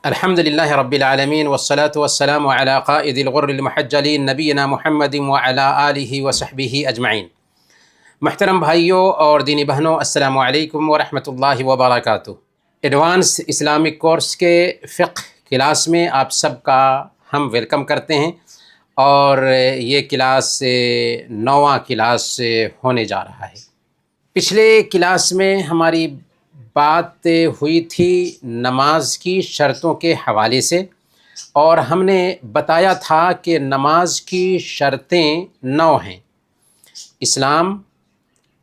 الحمدللہ رب العالمین والصلاة والسلام علی قائد الغر المحجلین نبینا محمد وعلی آلہ وصحبہ اجمعین۔ محترم بھائیوں اور دینی بہنوں، السلام علیکم ورحمۃ اللہ وبرکاتہ۔ ایڈوانس اسلامک کورس کے فقہ کلاس میں آپ سب کا ہم ویلکم کرتے ہیں، اور یہ کلاس 9واں کلاس ہونے جا رہا ہے۔ پچھلے کلاس میں ہماری بات ہوئی تھی نماز کی شرطوں کے حوالے سے، اور ہم نے بتایا تھا کہ نماز کی شرطیں 9 ہیں: اسلام،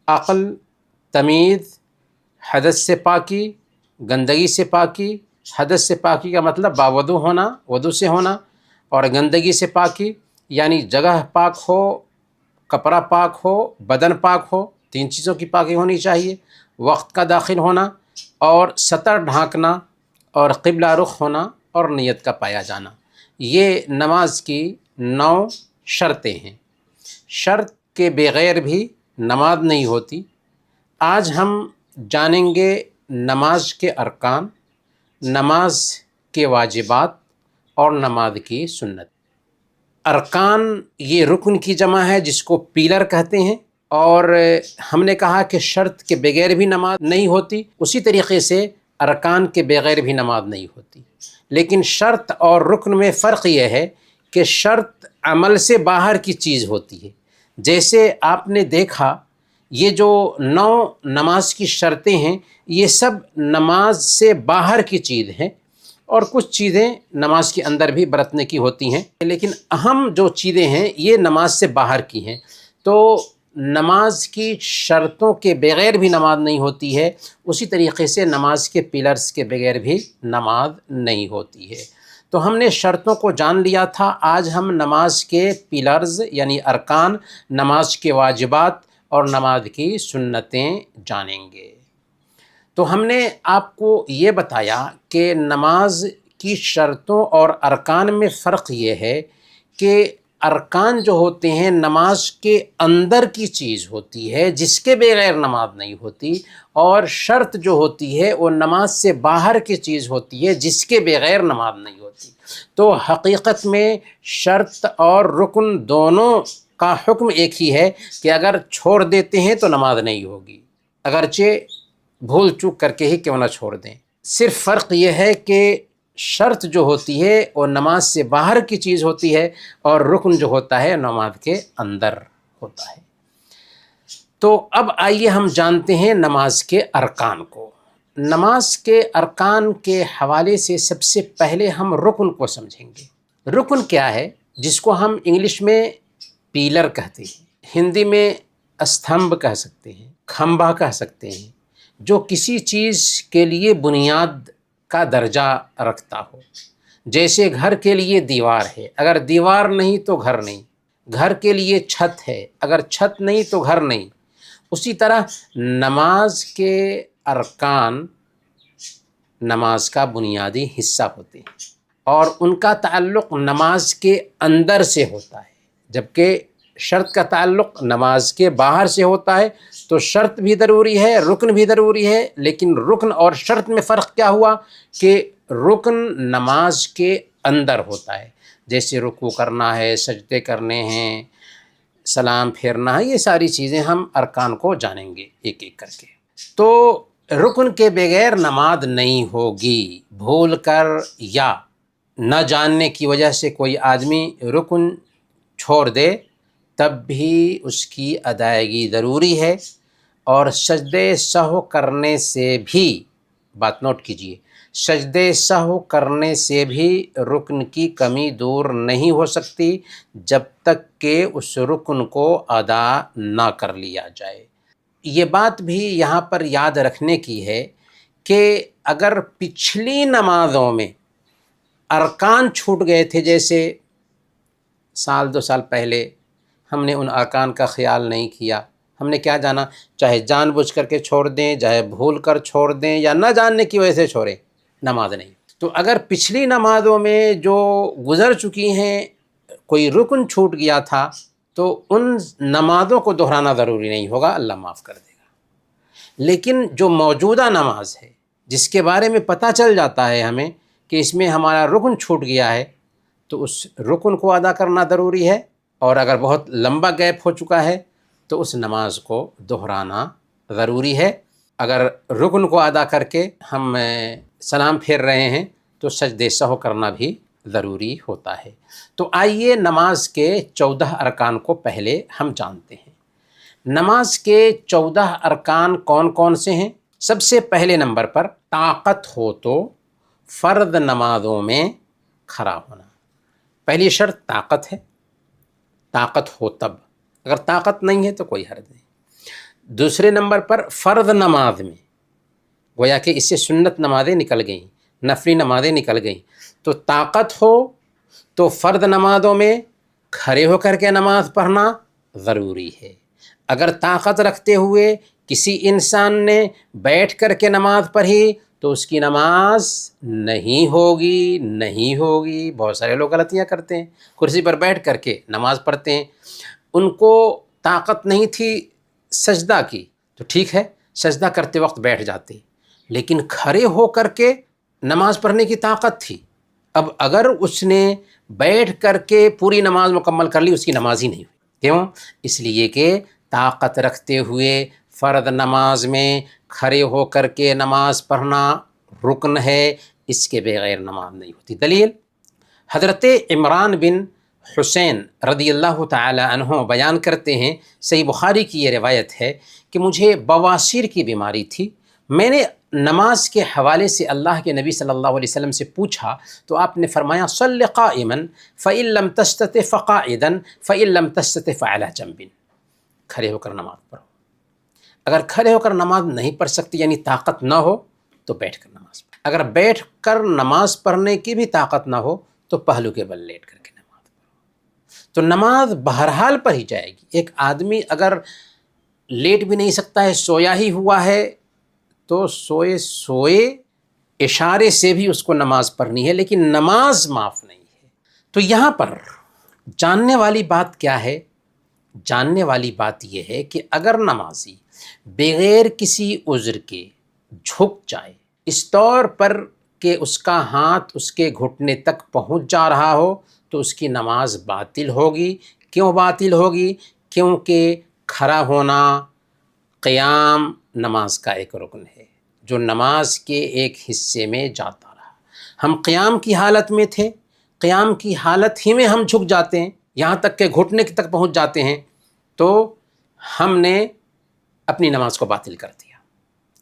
عقل، تمیز، حدث سے پاکی، گندگی سے پاکی۔ حدث سے پاکی کا مطلب باوضو ہونا، وضو سے ہونا، اور گندگی سے پاکی یعنی جگہ پاک ہو، کپڑا پاک ہو، بدن پاک ہو، 3 چیزوں کی پاکی ہونی چاہیے۔ وقت کا داخل ہونا، اور سطر ڈھانکنا، اور قبلہ رخ ہونا، اور نیت کا پایا جانا۔ یہ نماز کی 9 شرطیں ہیں۔ شرط کے بغیر بھی نماز نہیں ہوتی۔ آج ہم جانیں گے نماز کے ارکان، نماز کے واجبات، اور نماز کی سنت۔ ارکان یہ رکن کی جمع ہے جس کو پیلر کہتے ہیں، اور ہم نے کہا کہ شرط کے بغیر بھی نماز نہیں ہوتی، اسی طریقے سے ارکان کے بغیر بھی نماز نہیں ہوتی۔ لیکن شرط اور رکن میں فرق یہ ہے کہ شرط عمل سے باہر کی چیز ہوتی ہے۔ جیسے آپ نے دیکھا یہ جو 9 نماز کی شرطیں ہیں، یہ سب نماز سے باہر کی چیز ہیں، اور کچھ چیزیں نماز کے اندر بھی برتنے کی ہوتی ہیں، لیکن اہم جو چیزیں ہیں یہ نماز سے باہر کی ہیں۔ تو نماز کی شرطوں کے بغیر بھی نماز نہیں ہوتی ہے، اسی طریقے سے نماز کے پلرز کے بغیر بھی نماز نہیں ہوتی ہے۔ تو ہم نے شرطوں کو جان لیا تھا۔ آج ہم نماز کے پلرز یعنی ارکان، نماز کے واجبات اور نماز کی سنتیں جانیں گے۔ تو ہم نے آپ کو یہ بتایا کہ نماز کی شرطوں اور ارکان میں فرق یہ ہے کہ ارکان جو ہوتے ہیں نماز کے اندر کی چیز ہوتی ہے جس کے بغیر نماز نہیں ہوتی، اور شرط جو ہوتی ہے وہ نماز سے باہر کی چیز ہوتی ہے جس کے بغیر نماز نہیں ہوتی۔ تو حقیقت میں شرط اور رکن دونوں کا حکم ایک ہی ہے کہ اگر چھوڑ دیتے ہیں تو نماز نہیں ہوگی، اگرچہ بھول چوک کر کے ہی کیوں نہ چھوڑ دیں۔ صرف فرق یہ ہے کہ شرط جو ہوتی ہے وہ نماز سے باہر کی چیز ہوتی ہے، اور رکن جو ہوتا ہے نماز کے اندر ہوتا ہے۔ تو اب آئیے ہم جانتے ہیں نماز کے ارکان کو۔ نماز کے ارکان کے حوالے سے سب سے پہلے ہم رکن کو سمجھیں گے۔ رکن کیا ہے؟ جس کو ہم انگلش میں پیلر کہتے ہیں، ہندی میں استھمبھ کہہ سکتے ہیں، کھمبا کہہ سکتے ہیں، جو کسی چیز کے لیے بنیاد کا درجہ رکھتا ہو۔ جیسے گھر کے لیے دیوار ہے، اگر دیوار نہیں تو گھر نہیں۔ گھر کے لیے چھت ہے، اگر چھت نہیں تو گھر نہیں۔ اسی طرح نماز کے ارکان نماز کا بنیادی حصہ ہوتے ہیں، اور ان کا تعلق نماز کے اندر سے ہوتا ہے، جبکہ شرط کا تعلق نماز کے باہر سے ہوتا ہے۔ تو شرط بھی ضروری ہے، رکن بھی ضروری ہے، لیکن رکن اور شرط میں فرق کیا ہوا کہ رکن نماز کے اندر ہوتا ہے، جیسے رکوع کرنا ہے، سجدے کرنے ہیں، سلام پھیرنا ہے، یہ ساری چیزیں ہم ارکان کو جانیں گے ایک ایک کر کے۔ تو رکن کے بغیر نماز نہیں ہوگی۔ بھول کر یا نہ جاننے کی وجہ سے کوئی آدمی رکن چھوڑ دے تب بھی اس کی ادائیگی ضروری ہے، اور سجدے سہو کرنے سے بھی، بات نوٹ کیجئے، سجدے سہو کرنے سے بھی رکن کی کمی دور نہیں ہو سکتی جب تک کہ اس رکن کو ادا نہ کر لیا جائے۔ یہ بات بھی یہاں پر یاد رکھنے کی ہے کہ اگر پچھلی نمازوں میں ارکان چھوٹ گئے تھے، جیسے سال 2 سال پہلے ہم نے ان ارکان کا خیال نہیں کیا، ہم نے کیا جانا، چاہے جان بوجھ کر کے چھوڑ دیں، چاہے بھول کر چھوڑ دیں، یا نہ جاننے کی وجہ سے چھوڑیں، نماز نہیں۔ تو اگر پچھلی نمازوں میں جو گزر چکی ہیں کوئی رکن چھوٹ گیا تھا تو ان نمازوں کو دہرانا ضروری نہیں ہوگا، اللہ معاف کر دے گا۔ لیکن جو موجودہ نماز ہے، جس کے بارے میں پتہ چل جاتا ہے ہمیں کہ اس میں ہمارا رکن چھوٹ گیا ہے تو اس رکن کو ادا کرنا ضروری ہے، اور اگر بہت لمبا گیپ ہو چکا ہے تو اس نماز کو دہرانا ضروری ہے۔ اگر رکن کو ادا کر کے ہم سلام پھیر رہے ہیں تو سجدہ سہو کرنا بھی ضروری ہوتا ہے۔ تو آئیے نماز کے 14 ارکان کو پہلے ہم جانتے ہیں۔ نماز کے 14 ارکان کون کون سے ہیں؟ سب سے پہلے نمبر پر طاقت ہو تو فرض نمازوں میں کھڑا ہونا۔ پہلی شرط طاقت ہے، طاقت ہو تب، اگر طاقت نہیں ہے تو کوئی حرج نہیں۔ دوسرے نمبر پر فرض نماز میں، گویا کہ اس سے سنت نمازیں نکل گئیں، نفلی نمازیں نکل گئیں، تو طاقت ہو تو فرض نمازوں میں کھڑے ہو کر کے نماز پڑھنا ضروری ہے۔ اگر طاقت رکھتے ہوئے کسی انسان نے بیٹھ کر کے نماز پڑھی تو اس کی نماز نہیں ہوگی۔ بہت سارے لوگ غلطیاں کرتے ہیں، کرسی پر بیٹھ کر کے نماز پڑھتے ہیں، ان کو طاقت نہیں تھی سجدہ کی تو ٹھیک ہے، سجدہ کرتے وقت بیٹھ جاتے، لیکن کھڑے ہو کر کے نماز پڑھنے کی طاقت تھی۔ اب اگر اس نے بیٹھ کر کے پوری نماز مکمل کر لی، اس کی نماز ہی نہیں ہوئی۔ کیوں؟ اس لیے کہ طاقت رکھتے ہوئے فرض نماز میں کھڑے ہو کر کے نماز پڑھنا رکن ہے، اس کے بغیر نماز نہیں ہوتی۔ دلیل حضرت عمران بن حسین رضی اللہ تعالی عنہ بیان کرتے ہیں، صحیح بخاری کی یہ روایت ہے کہ مجھے بواسیر کی بیماری تھی، میں نے نماز کے حوالے سے اللہ کے نبی صلی اللہ علیہ وسلم سے پوچھا تو آپ نے فرمایا صلی قائما فإن لم تستطع فقاعدا فإن لم تستطع فعلى جنب، کھڑے ہو کر نماز پڑھو۔ اگر کھڑے ہو کر نماز نہیں پڑھ سکتی یعنی طاقت نہ ہو تو بیٹھ کر نماز پڑھو، اگر بیٹھ کر نماز پڑھنے کی بھی طاقت نہ ہو تو پہلو کے بل لیٹ کر کے نماز پڑھو، تو نماز بہرحال پڑھی جائے گی۔ ایک آدمی اگر لیٹ بھی نہیں سکتا ہے، سویا ہی ہوا ہے تو سوئے اشارے سے بھی اس کو نماز پڑھنی ہے، لیکن نماز معاف نہیں ہے۔ تو یہاں پر جاننے والی بات کیا ہے؟ جاننے والی بات یہ ہے کہ اگر نمازی بغیر کسی عذر کے جھک جائے، اس طور پر کہ اس کا ہاتھ اس کے گھٹنے تک پہنچ جا رہا ہو، تو اس کی نماز باطل ہوگی۔ کیوں باطل ہوگی؟ کیونکہ کھڑا ہونا قیام نماز کا ایک رکن ہے جو نماز کے ایک حصے میں جاتا رہا۔ ہم قیام کی حالت میں تھے، قیام کی حالت ہی میں ہم جھک جاتے ہیں، یہاں تک کہ گھٹنے تک پہنچ جاتے ہیں، تو ہم نے اپنی نماز کو باطل کر دیا،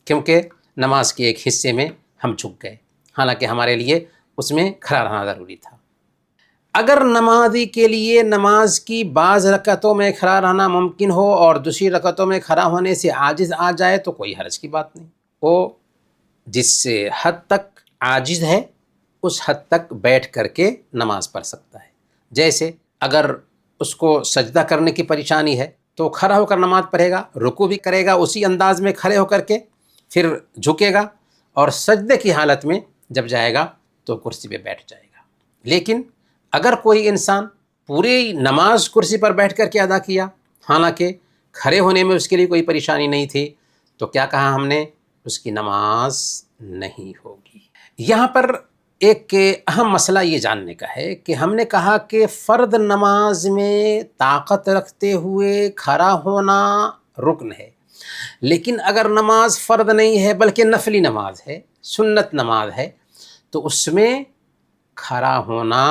کیونکہ نماز کے ایک حصے میں ہم جھک گئے، حالانکہ ہمارے لیے اس میں کھڑا رہنا ضروری تھا۔ اگر نمازی کے لیے نماز کی بعض رکعتوں میں کھڑا رہنا ممکن ہو اور دوسری رکعتوں میں کھڑا ہونے سے عاجز آ جائے تو کوئی حرج کی بات نہیں، وہ جس حد تک عاجز ہے اس حد تک بیٹھ کر کے نماز پڑھ سکتا ہے۔ جیسے اگر اس کو سجدہ کرنے کی پریشانی ہے تو کھڑا ہو کر نماز پڑھے گا، رکوع بھی کرے گا اسی انداز میں کھڑے ہو کر کے، پھر جھکے گا، اور سجدے کی حالت میں جب جائے گا تو کرسی پہ بیٹھ جائے گا۔ لیکن اگر کوئی انسان پوری نماز کرسی پر بیٹھ کر کے ادا کیا، حالانکہ کھڑے ہونے میں اس کے لیے کوئی پریشانی نہیں تھی، تو کیا کہا ہم نے؟ اس کی نماز نہیں ہوگی۔ یہاں پر ایک اہم مسئلہ یہ جاننے کا ہے کہ ہم نے کہا کہ فرض نماز میں طاقت رکھتے ہوئے کھڑا ہونا رکن ہے، لیکن اگر نماز فرض نہیں ہے بلکہ نفلی نماز ہے، سنت نماز ہے، تو اس میں کھڑا ہونا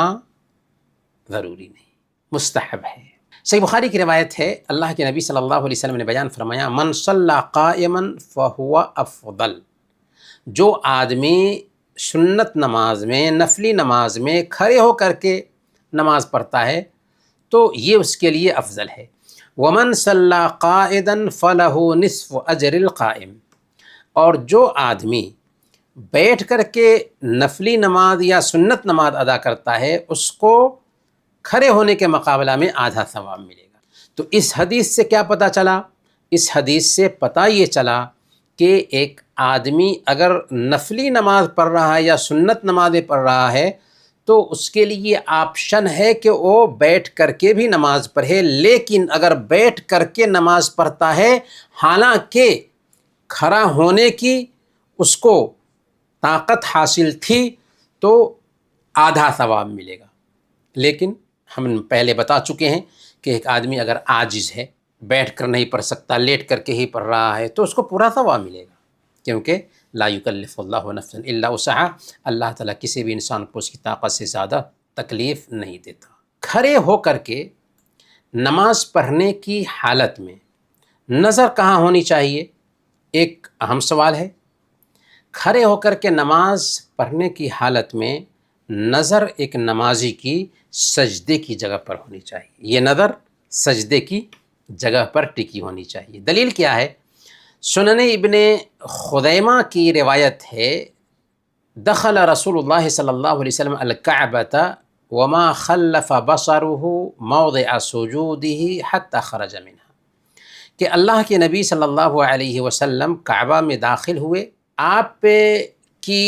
ضروری نہیں، مستحب ہے۔ صحیح بخاری کی روایت ہے، اللہ کے نبی صلی اللہ علیہ وسلم نے بیان فرمایا من صلی قائما فہو افضل، جو آدمی سنت نماز میں، نفلی نماز میں کھڑے ہو کر کے نماز پڑھتا ہے تو یہ اس کے لیے افضل ہے۔ ومن صلی قاعدا فلہ نصف اجر القائم، اور جو آدمی بیٹھ کر کے نفلی نماز یا سنت نماز ادا کرتا ہے اس کو کھڑے ہونے کے مقابلہ میں آدھا ثواب ملے گا۔ تو اس حدیث سے کیا پتہ چلا؟ اس حدیث سے پتہ یہ چلا کہ ایک آدمی اگر نفلی نماز پڑھ رہا ہے یا سنت نمازیں پڑھ رہا ہے تو اس کے لیے آپشن ہے کہ وہ بیٹھ کر کے بھی نماز پڑھے، لیکن اگر بیٹھ کر کے نماز پڑھتا ہے حالانکہ کھڑا ہونے کی اس کو طاقت حاصل تھی تو آدھا ثواب ملے گا۔ لیکن ہم پہلے بتا چکے ہیں کہ ایک آدمی اگر عاجز ہے، بیٹھ کر نہیں پڑھ سکتا، لیٹ کر کے ہی پڑھ رہا ہے، تو اس کو پورا ثواب ملے گا، کیونکہ لا یکلف اللہ نفسا الا وسعها، اللہ تعالیٰ کسی بھی انسان کو اس کی طاقت سے زیادہ تکلیف نہیں دیتا۔ کھڑے ہو کر کے نماز پڑھنے کی حالت میں نظر کہاں ہونی چاہیے؟ ایک اہم سوال ہے۔ کھڑے ہو کر کے نماز پڑھنے کی حالت میں نظر ایک نمازی کی سجدے کی جگہ پر ہونی چاہیے، یہ نظر سجدے کی جگہ پر ٹکی ہونی چاہیے۔ دلیل کیا ہے؟ سنن ابن خزیمہ کی روایت ہے، دخل رسول اللہ صلی اللہ علیہ وسلم الکعبۃ وما خلف بصره موضع سجوده حتى خرج منها، کہ اللہ کے نبی صلی اللہ علیہ وسلم کعبہ میں داخل ہوئے، آپ کی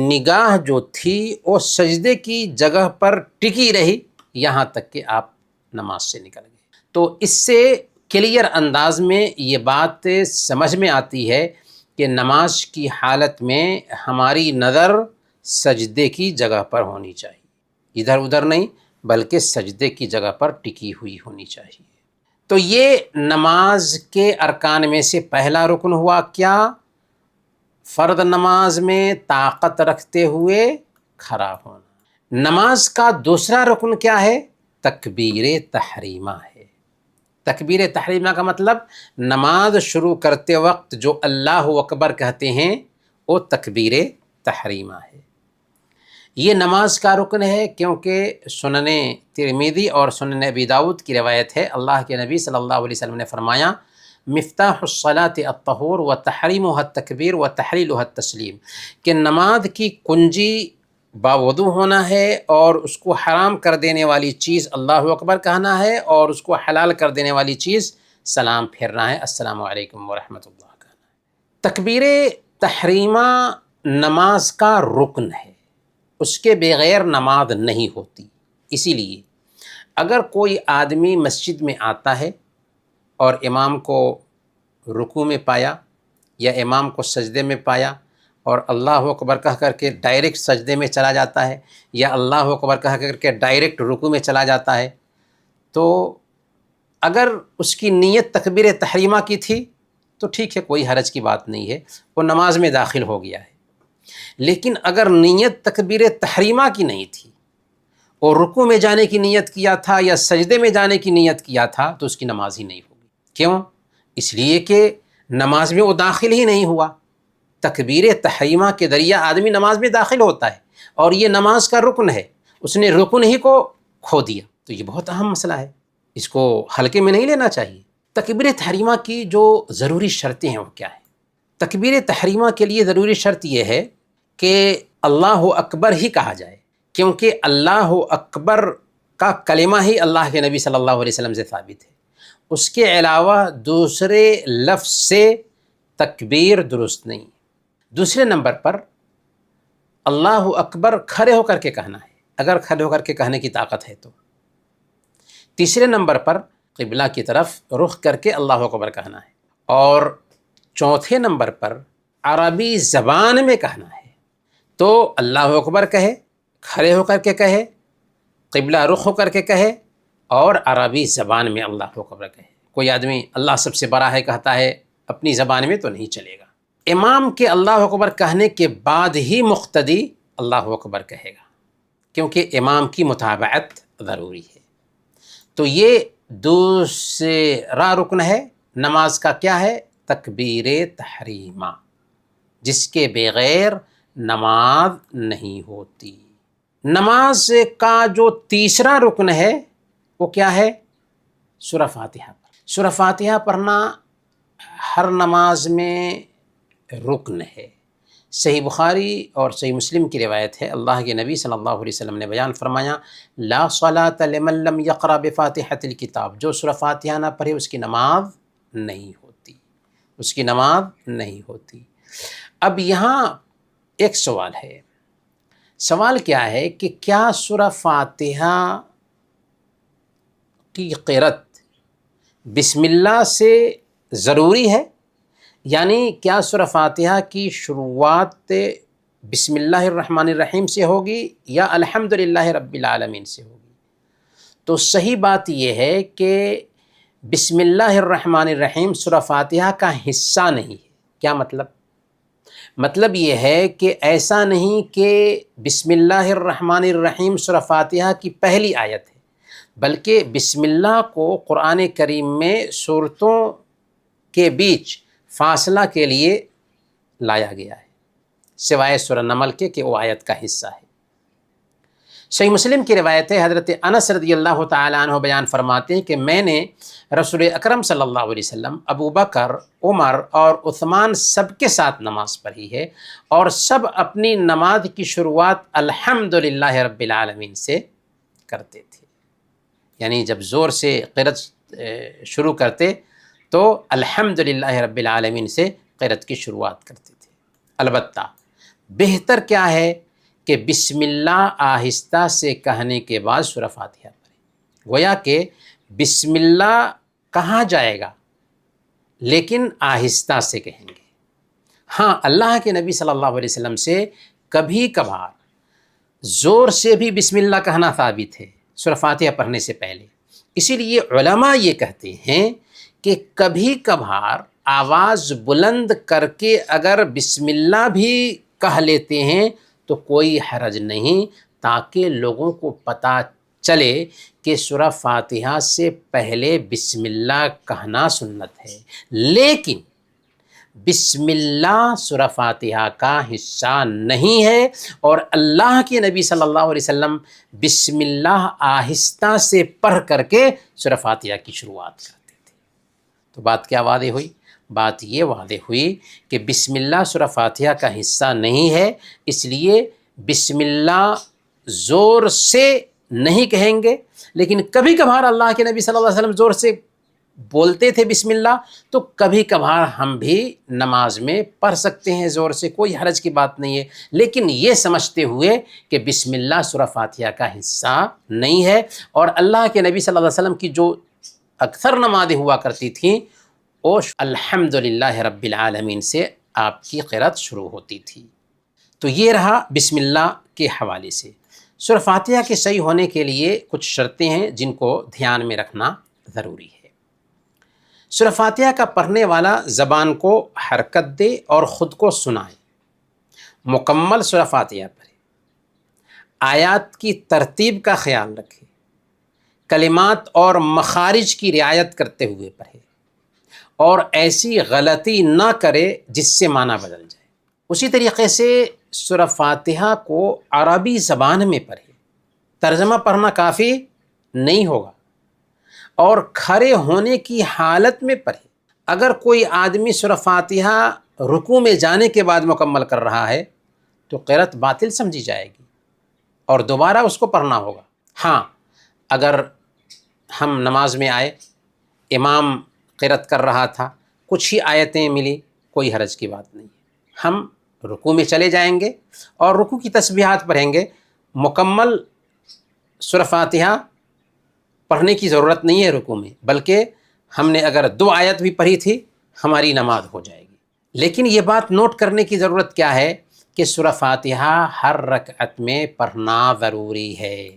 نگاہ جو تھی وہ سجدے کی جگہ پر ٹکی رہی یہاں تک کہ آپ نماز سے نکل گئے۔ تو اس سے کلیئر انداز میں یہ بات سمجھ میں آتی ہے کہ نماز کی حالت میں ہماری نظر سجدے کی جگہ پر ہونی چاہیے، ادھر ادھر نہیں بلکہ سجدے کی جگہ پر ٹکی ہوئی ہونی چاہیے۔ تو یہ نماز کے ارکان میں سے پہلا رکن ہوا، کیا؟ فرض نماز میں طاقت رکھتے ہوئے کھڑا ہونا۔ نماز کا دوسرا رکن کیا ہے؟ تکبیر تحریمہ ہے۔ تکبیر تحریمہ کا مطلب نماز شروع کرتے وقت جو اللہ اکبر کہتے ہیں وہ تکبیر تحریمہ ہے۔ یہ نماز کا رکن ہے، کیونکہ سنن ترمذی اور سنن ابی داؤد کی روایت ہے، اللہ کے نبی صلی اللہ علیہ وسلم نے فرمایا مفتاح الصلاۃ الطہور وتحریمها التکبیر وتحلیلها التسلیم، کہ نماز کی کنجی باوضو ہونا ہے اور اس کو حرام کر دینے والی چیز اللہ اکبر کہنا ہے، اور اس کو حلال کر دینے والی چیز سلام پھیرنا ہے، السلام علیکم ورحمۃ اللہ کہنا ہے۔ تکبیر تحریمہ نماز کا رکن ہے، اس کے بغیر نماز نہیں ہوتی۔ اسی لیے اگر کوئی آدمی مسجد میں آتا ہے اور امام کو رکوع میں پایا یا امام کو سجدے میں پایا اور اللہ اکبر کہہ کر کے ڈائریکٹ سجدے میں چلا جاتا ہے یا اللہ اکبر کہہ کر کے ڈائریکٹ رکوع میں چلا جاتا ہے، تو اگر اس کی نیت تکبیر تحریمہ کی تھی تو ٹھیک ہے، کوئی حرج کی بات نہیں ہے، وہ نماز میں داخل ہو گیا ہے۔ لیکن اگر نیت تکبیر تحریمہ کی نہیں تھی اور رکوع میں جانے کی نیت کیا تھا یا سجدے میں جانے کی نیت کیا تھا تو اس کی نماز ہی نہیں ہوگی۔ کیوں؟ اس لیے کہ نماز میں وہ داخل ہی نہیں ہوا۔ تکبیر تحریمہ کے ذریعہ آدمی نماز میں داخل ہوتا ہے اور یہ نماز کا رکن ہے، اس نے رکن ہی کو کھو دیا، تو یہ بہت اہم مسئلہ ہے، اس کو ہلکے میں نہیں لینا چاہیے۔ تکبیر تحریمہ کی جو ضروری شرطیں ہیں وہ کیا ہیں؟ تکبیر تحریمہ کے لیے ضروری شرط یہ ہے کہ اللہ اکبر ہی کہا جائے، کیونکہ اللہ اکبر کا کلمہ ہی اللہ کے نبی صلی اللہ علیہ وسلم سے ثابت ہے، اس کے علاوہ دوسرے لفظ سے تکبیر درست نہیں۔ دوسرے نمبر پر اللہ اکبر کھڑے ہو کر کے کہنا ہے، اگر کھڑے ہو کر کے کہنے کی طاقت ہے تو۔ تیسرے نمبر پر قبلہ کی طرف رخ کر کے اللہ اکبر کہنا ہے، اور چوتھے نمبر پر عربی زبان میں کہنا ہے، تو اللہ اکبر کہے، کھڑے ہو کر کے کہے، قبلہ رخ ہو کر کے کہے، اور عربی زبان میں اللہ اکبر کہے۔ کوئی آدمی اللہ سب سے بڑا ہے کہتا ہے اپنی زبان میں تو نہیں چلے گا۔ امام کے اللہ اکبر کہنے کے بعد ہی مقتدی اللہ اکبر کہے گا، کیونکہ امام کی متابعت ضروری ہے۔ تو یہ دوسرا رکن ہے نماز کا، کیا ہے؟ تکبیر تحریمہ، جس کے بغیر نماز نہیں ہوتی۔ نماز کا جو تیسرا رکن ہے وہ کیا ہے؟ سورہ فاتحہ۔ سورہ فاتحہ پڑھنا ہر نماز میں رکن ہے۔ صحیح بخاری اور صحیح مسلم کی روایت ہے، اللہ کے نبی صلی اللہ علیہ وسلم نے بیان فرمایا لا صلاۃ لمن لم یقرأ بفاتحۃ الکتاب، جو سورہ فاتحہ نہ پڑھے اس کی نماز نہیں ہوتی، اس کی نماز نہیں ہوتی۔ اب یہاں ایک سوال ہے، سوال کیا ہے کہ کیا سورہ فاتحہ کی قرأت بسم اللہ سے ضروری ہے؟ یعنی کیا سورہ فاتحہ کی شروعات بسم اللہ الرحمن الرحیم سے ہوگی یا الحمدللہ رب العالمین سے ہوگی؟ تو صحیح بات یہ ہے کہ بسم اللہ الرحمن الرحیم سورہ فاتحہ کا حصہ نہیں ہے۔ کیا مطلب؟ مطلب یہ ہے کہ ایسا نہیں کہ بسم اللہ الرحمن الرحیم سورہ فاتحہ کی پہلی آیت ہے، بلکہ بسم اللہ کو قرآن کریم میں سورتوں کے بیچ فاصلہ کے لیے لایا گیا ہے، سوائے سورہ نمل کے کہ وہ آیت کا حصہ ہے۔ صحیح مسلم کی روایت ہے، حضرت انس رضی اللہ تعالیٰ عنہ بیان فرماتے ہیں کہ میں نے رسول اکرم صلی اللہ علیہ وسلم، ابو بکر، عمر اور عثمان سب کے ساتھ نماز پڑھی ہے، اور سب اپنی نماز کی شروعات الحمدللہ رب العالمین سے کرتے تھے۔ یعنی جب زور سے قرأت شروع کرتے تو الحمدللہ رب العالمین سے قرأت کی شروعات کرتے تھے۔ البتہ بہتر کیا ہے کہ بسم اللہ آہستہ سے کہنے کے بعد سورہ فاتحہ پڑھیں۔ گویا کہ بسم اللہ کہا جائے گا لیکن آہستہ سے کہیں گے۔ ہاں، اللہ کے نبی صلی اللہ علیہ وسلم سے کبھی کبھار زور سے بھی بسم اللہ کہنا ثابت ہے سورہ فاتحہ پڑھنے سے پہلے۔ اسی لیے علماء یہ کہتے ہیں کہ کبھی کبھار آواز بلند کر کے اگر بسم اللہ بھی کہہ لیتے ہیں تو کوئی حرج نہیں، تاکہ لوگوں کو پتہ چلے کہ سورہ فاتحہ سے پہلے بسم اللہ کہنا سنت ہے، لیکن بسم اللہ سورہ فاتحہ کا حصہ نہیں ہے، اور اللہ کے نبی صلی اللہ علیہ وسلم بسم اللہ آہستہ سے پڑھ کر کے سورہ فاتحہ کی شروعات کرتے تھے۔ تو بات کیا واضح ہوئی؟ بات یہ واضح ہوئی کہ بسم اللہ سورہ فاتحہ کا حصہ نہیں ہے، اس لیے بسم اللہ زور سے نہیں کہیں گے، لیکن کبھی کبھار اللہ کے نبی صلی اللہ علیہ وسلم زور سے بولتے تھے بسم اللہ، تو کبھی کبھار ہم بھی نماز میں پڑھ سکتے ہیں زور سے، کوئی حرج کی بات نہیں ہے، لیکن یہ سمجھتے ہوئے کہ بسم اللہ سورہ فاتحہ کا حصہ نہیں ہے، اور اللہ کے نبی صلی اللہ علیہ وسلم کی جو اکثر نمازیں ہوا کرتی تھیں وہ الحمدللہ رب العالمین سے آپ کی قرأت شروع ہوتی تھی۔ تو یہ رہا بسم اللہ کے حوالے سے۔ سورہ فاتحہ کے صحیح ہونے کے لیے کچھ شرطیں ہیں جن کو دھیان میں رکھنا ضروری ہے۔ سورہ فاتحہ کا پڑھنے والا زبان کو حرکت دے اور خود کو سنائے، مکمل سورہ فاتحہ پڑھے، آیات کی ترتیب کا خیال رکھے، کلمات اور مخارج کی رعایت کرتے ہوئے پڑھے، اور ایسی غلطی نہ کرے جس سے معنی بدل جائے۔ اسی طریقے سے سورہ فاتحہ کو عربی زبان میں پڑھے، ترجمہ پڑھنا کافی نہیں ہوگا، اور کھڑے ہونے کی حالت میں پڑھے۔ اگر کوئی آدمی سورہ فاتحہ رکوع میں جانے کے بعد مکمل کر رہا ہے تو قرأت باطل سمجھی جائے گی اور دوبارہ اس کو پڑھنا ہوگا۔ ہاں، اگر ہم نماز میں آئے، امام قرأت کر رہا تھا، کچھ ہی آیتیں ملی، کوئی حرج کی بات نہیں ہے، ہم رکوع میں چلے جائیں گے اور رکوع کی تسبیحات پڑھیں گے، مکمل سورہ فاتحہ پڑھنے کی ضرورت نہیں ہے رکوع میں، بلکہ ہم نے اگر 2 آیت بھی پڑھی تھی ہماری نماز ہو جائے گی۔ لیکن یہ بات نوٹ کرنے کی ضرورت کیا ہے کہ سورہ فاتحہ ہر رکعت میں پڑھنا ضروری ہے۔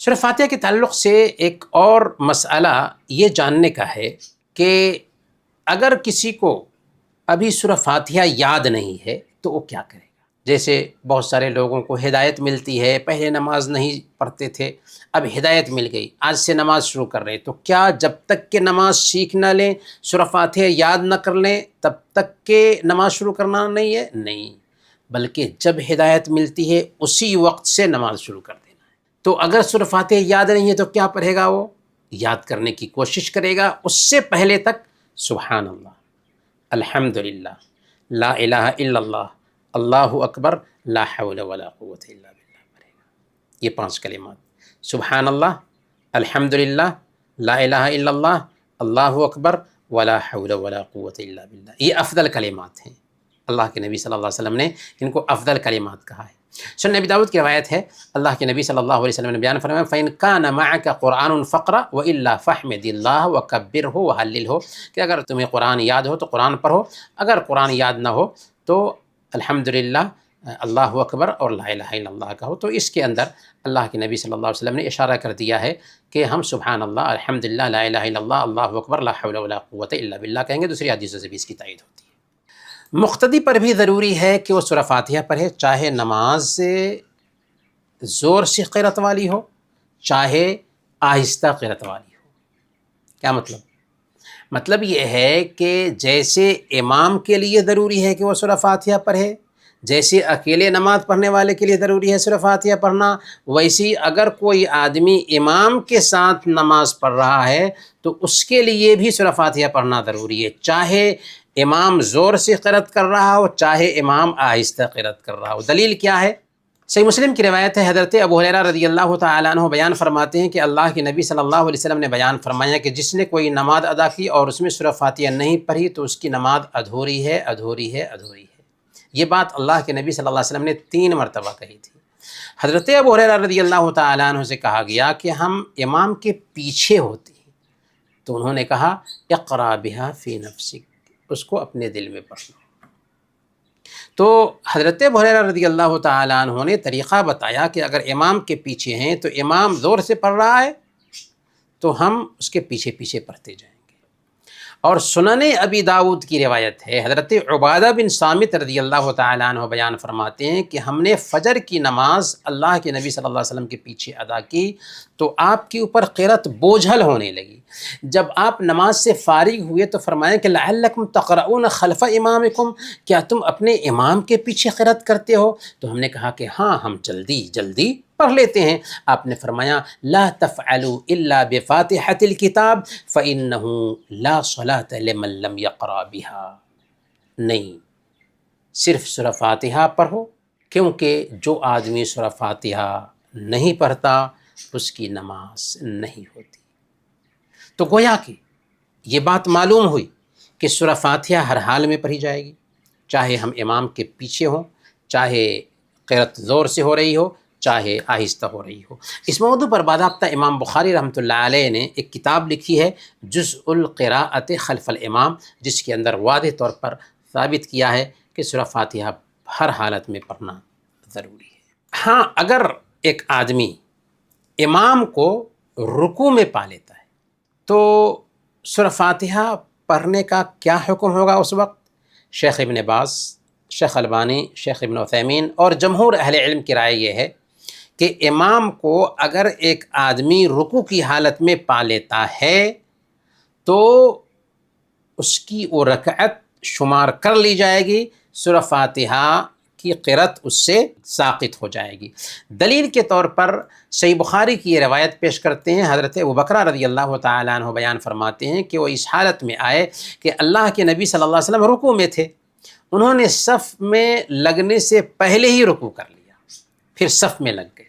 سورہ فاتحہ کے تعلق سے ایک اور مسئلہ یہ جاننے کا ہے کہ اگر کسی کو ابھی سورہ فاتحہ یاد نہیں ہے تو وہ کیا کرے گا؟ جیسے بہت سارے لوگوں کو ہدایت ملتی ہے، پہلے نماز نہیں پڑھتے تھے، اب ہدایت مل گئی، آج سے نماز شروع کر رہے، تو کیا جب تک کہ نماز سیکھ نہ لیں، سورہ فاتحہ یاد نہ کر لیں، تب تک کہ نماز شروع کرنا نہیں ہے؟ نہیں، بلکہ جب ہدایت ملتی ہے اسی وقت سے نماز شروع کر دینا ہے۔ تو اگر سورہ فاتحہ یاد نہیں ہے تو کیا پڑھے گا؟ وہ یاد کرنے کی کوشش کرے گا، اس سے پہلے تک سبحان اللہ، الحمدللہ، لا الہ الا اللہ، اللہ اکبر، لا حول ولا قوت الا باللہ پڑھے گا۔ یہ 5 کلمات، سبحان اللہ، الحمدللہ، لا الہ الا اللہ، اللہ اکبر، ولا حول ولا قوت الا باللہ، یہ افضل کلمات ہیں۔ اللہ کے نبی صلی اللہ علیہ وسلم نے ان کو افضل کلمات کہا ہے۔ سنن ابی داؤد کی روایت ہے، اللہ کے نبی صلی اللہ علیہ وسلم نے بیان فرمایا فَإِن كَانَ مَعَكَ قُرْآنٌ فَاقْرَأْ وَإِلَّا فَاحْمِدِ اللَّهَ وَكَبِّرْهُ وَهَلِّلْهُ، کہ اگر تمہیں قرآن یاد ہو تو قرآن پڑھو، اگر قرآن یاد نہ ہو تو الحمدللہ اللہ اکبر اور لا الہ الا اللہ کہو، تو اس کے اندر اللہ کے نبی صلی اللہ علیہ وسلم نے اشارہ کر دیا ہے کہ ہم سبحان اللہ، الحمدللہ، لا الہ الا اللہ، اللہ اکبر، لا حول ولا قوت الا باللہ کہیں گے۔ دوسری حدیثوں سے بھی اس کی تائید ہوتی ہے۔ مقتدی پر بھی ضروری ہے کہ وہ سورہ فاتحہ پڑھے، چاہے نماز سے زور سے قرأت والی ہو، چاہے آہستہ قرأت والی ہو۔ کیا مطلب یہ ہے کہ جیسے امام کے لیے ضروری ہے کہ وہ سورہ فاتحہ پڑھے، جیسے اکیلے نماز پڑھنے والے کے لیے ضروری ہے سورہ فاتحہ پڑھنا، ویسی اگر کوئی آدمی امام کے ساتھ نماز پڑھ رہا ہے تو اس کے لیے بھی سورہ فاتحہ پڑھنا ضروری ہے، چاہے امام زور سے قرأت کر رہا ہو، چاہے امام آہستہ قرأت کر رہا ہو۔ دلیل کیا ہے؟ صحیح مسلم کی روایت ہے، حضرت ابو ہریرہ رضی اللہ تعالیٰ عنہ بیان فرماتے ہیں کہ اللہ کے نبی صلی اللہ علیہ وسلم نے بیان فرمایا کہ جس نے کوئی نماز ادا کی اور اس میں سورہ فاتحہ نہیں پڑھی تو اس کی نماز ادھوری ہے، ادھوری ہے، ادھوری ہے۔ یہ بات اللہ کے نبی صلی اللہ علیہ وسلم نے 3 مرتبہ کہی تھی۔ حضرت ابو ہریرہ رضی اللہ تعالیٰ عنہ سے کہا گیا کہ ہم امام کے پیچھے ہوتے ہیں، تو انہوں نے کہا اقرأ بہا فی نفسک، اس کو اپنے دل میں پڑھ لو۔ تو حضرت ابو ہریرہ رضی اللہ تعالیٰ عنہ نے طریقہ بتایا کہ اگر امام کے پیچھے ہیں تو امام زور سے پڑھ رہا ہے تو ہم اس کے پیچھے پیچھے پڑھتے جائیں گے۔ اور سنن ابی داؤد کی روایت ہے، حضرت عبادہ بن صامت رضی اللہ تعالیٰ عنہ بیان فرماتے ہیں کہ ہم نے فجر کی نماز اللہ کے نبی صلی اللہ علیہ وسلم کے پیچھے ادا کی تو آپ کے اوپر قرأت بوجھل ہونے لگی۔ جب آپ نماز سے فارغ ہوئے تو فرمایا کہ لعلکم تقرؤون خلف امامکم، کیا تم اپنے امام کے پیچھے قرأت کرتے ہو؟ تو ہم نے کہا کہ ہاں، ہم جلدی جلدی پڑھ لیتے ہیں۔ آپ نے فرمایا لا تفعلوا الا بفاتحة الكتاب فإنه لا صلاة لمن لم يقرأ بها، نہیں، صرف سورہ فاتحہ پڑھو، کیونکہ جو آدمی سورہ فاتحہ نہیں پڑھتا اس کی نماز نہیں ہوتی۔ تو گویا کہ یہ بات معلوم ہوئی کہ سورہ فاتحہ ہر حال میں پڑھی جائے گی، چاہے ہم امام کے پیچھے ہوں، چاہے قرأت زور سے ہو رہی ہو، چاہے آہستہ ہو رہی ہو۔ اس موضوع پر باضابطہ امام بخاری رحمۃ اللہ علیہ نے ایک کتاب لکھی ہے جزء القراءۃ خلف الامام، جس کے اندر واضح طور پر ثابت کیا ہے کہ سورہ فاتحہ ہر حالت میں پڑھنا ضروری ہے۔ ہاں، اگر ایک آدمی امام کو رکوع میں پا لیتا ہے تو سورہ فاتحہ پڑھنے کا کیا حکم ہوگا اس وقت؟ شیخ ابن باز، شیخ البانی، شیخ ابن عثیمین اور جمہور اہل علم کی رائے یہ ہے کہ امام کو اگر ایک آدمی رکوع کی حالت میں پا لیتا ہے تو اس کی وہ رکعت شمار کر لی جائے گی، سورہ فاتحہ کی قرأت اس سے ساقط ہو جائے گی۔ دلیل کے طور پر صحیح بخاری کی یہ روایت پیش کرتے ہیں، حضرت ابوبکر رضی اللہ تعالیٰ عنہ بیان فرماتے ہیں کہ وہ اس حالت میں آئے کہ اللہ کے نبی صلی اللہ علیہ وسلم رکوع میں تھے، انہوں نے صف میں لگنے سے پہلے ہی رکوع کر لیا، پھر صف میں لگ گئے۔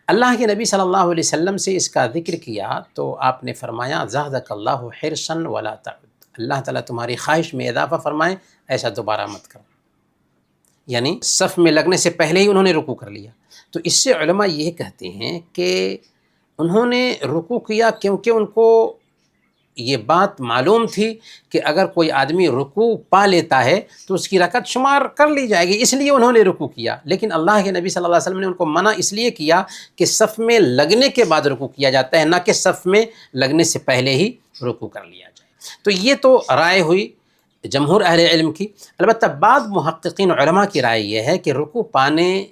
اللہ کے نبی صلی اللہ علیہ وسلم سے اس کا ذکر کیا تو آپ نے فرمایا زادک اللہ حرصا ولا تعد، اللہ تعالیٰ تمہاری خواہش میں اضافہ فرمائے، ایسا دوبارہ مت کرو۔ یعنی صف میں لگنے سے پہلے ہی انہوں نے رکوع کر لیا۔ تو اس سے علماء یہ کہتے ہیں کہ انہوں نے رکوع کیا کیونکہ ان کو یہ بات معلوم تھی کہ اگر کوئی آدمی رکوع پا لیتا ہے تو اس کی رکعت شمار کر لی جائے گی، اس لیے انہوں نے رکوع کیا۔ لیکن اللہ کے نبی صلی اللہ علیہ وسلم نے ان کو منع اس لیے کیا کہ صف میں لگنے کے بعد رکوع کیا جاتا ہے، نہ کہ صف میں لگنے سے پہلے ہی رکوع کر لیا جائے۔ تو یہ تو رائے ہوئی جمہور اہل علم کی۔ البتہ بعض محققین علماء کی رائے یہ ہے کہ رکوع پانے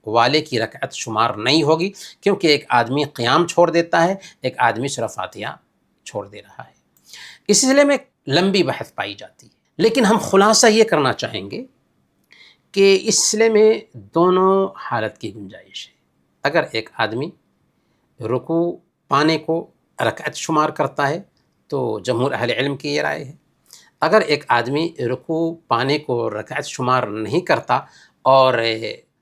والے کی رکعت شمار نہیں ہوگی، کیونکہ ایک آدمی قیام چھوڑ دیتا ہے، ایک آدمی سورہ فاتحہ چھوڑ دے رہا ہے۔ اس سلسلے میں لمبی بحث پائی جاتی ہے، لیکن ہم خلاصہ یہ کرنا چاہیں گے کہ اس سلسلے میں دونوں حالت کی گنجائش ہے۔ اگر ایک آدمی رکوع پانے کو رکعت شمار کرتا ہے تو جمہور اہل علم کی یہ رائے ہے۔ اگر ایک آدمی رکوع پانے کو رکعت شمار نہیں کرتا اور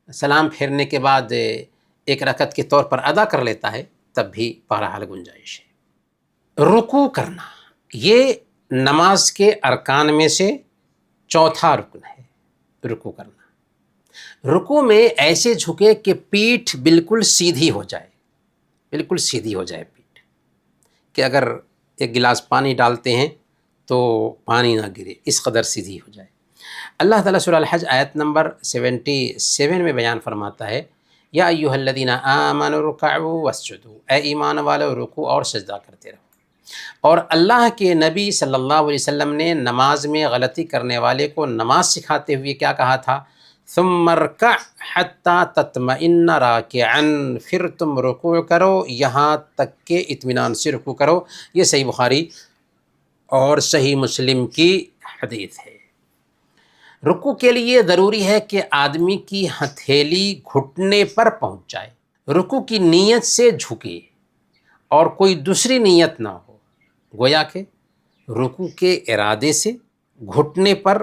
سلام پھیرنے کے بعد ایک رکعت کے طور پر ادا کر لیتا ہے، تب بھی بہرحال گنجائش ہے۔ رکوع کرنا یہ نماز کے ارکان میں سے چوتھا رکن ہے۔ رکوع کرنا، رکوع میں ایسے جھکے کہ پیٹھ بالکل سیدھی ہو جائے، بالکل سیدھی ہو جائے پیٹھ، کہ اگر ایک گلاس پانی ڈالتے ہیں تو پانی نہ گرے، اس قدر سیدھی ہو جائے۔ اللہ تعالیٰ سورہ الحج آیت نمبر 77 میں بیان فرماتا ہے، یا ایھا الذین آمنوا ارکعوا واسجدوا، اے ایمان والو رکوع اور سجدہ کرتے رہو۔ اور اللہ کے نبی صلی اللہ علیہ وسلم نے نماز میں غلطی کرنے والے کو نماز سکھاتے ہوئے کیا کہا تھا؟ ثم ارکع حتی تطمئن راکعا، پھر تم رکوع کرو یہاں تک کہ اطمینان سے رکوع کرو۔ یہ صحیح بخاری اور صحیح مسلم کی حدیث ہے۔ رکوع کے لیے ضروری ہے کہ آدمی کی ہتھیلی گھٹنے پر پہنچ جائے، رکوع کی نیت سے جھکے اور کوئی دوسری نیت نہ ہو، گویا کہ رکوع کے ارادے سے گھٹنے پر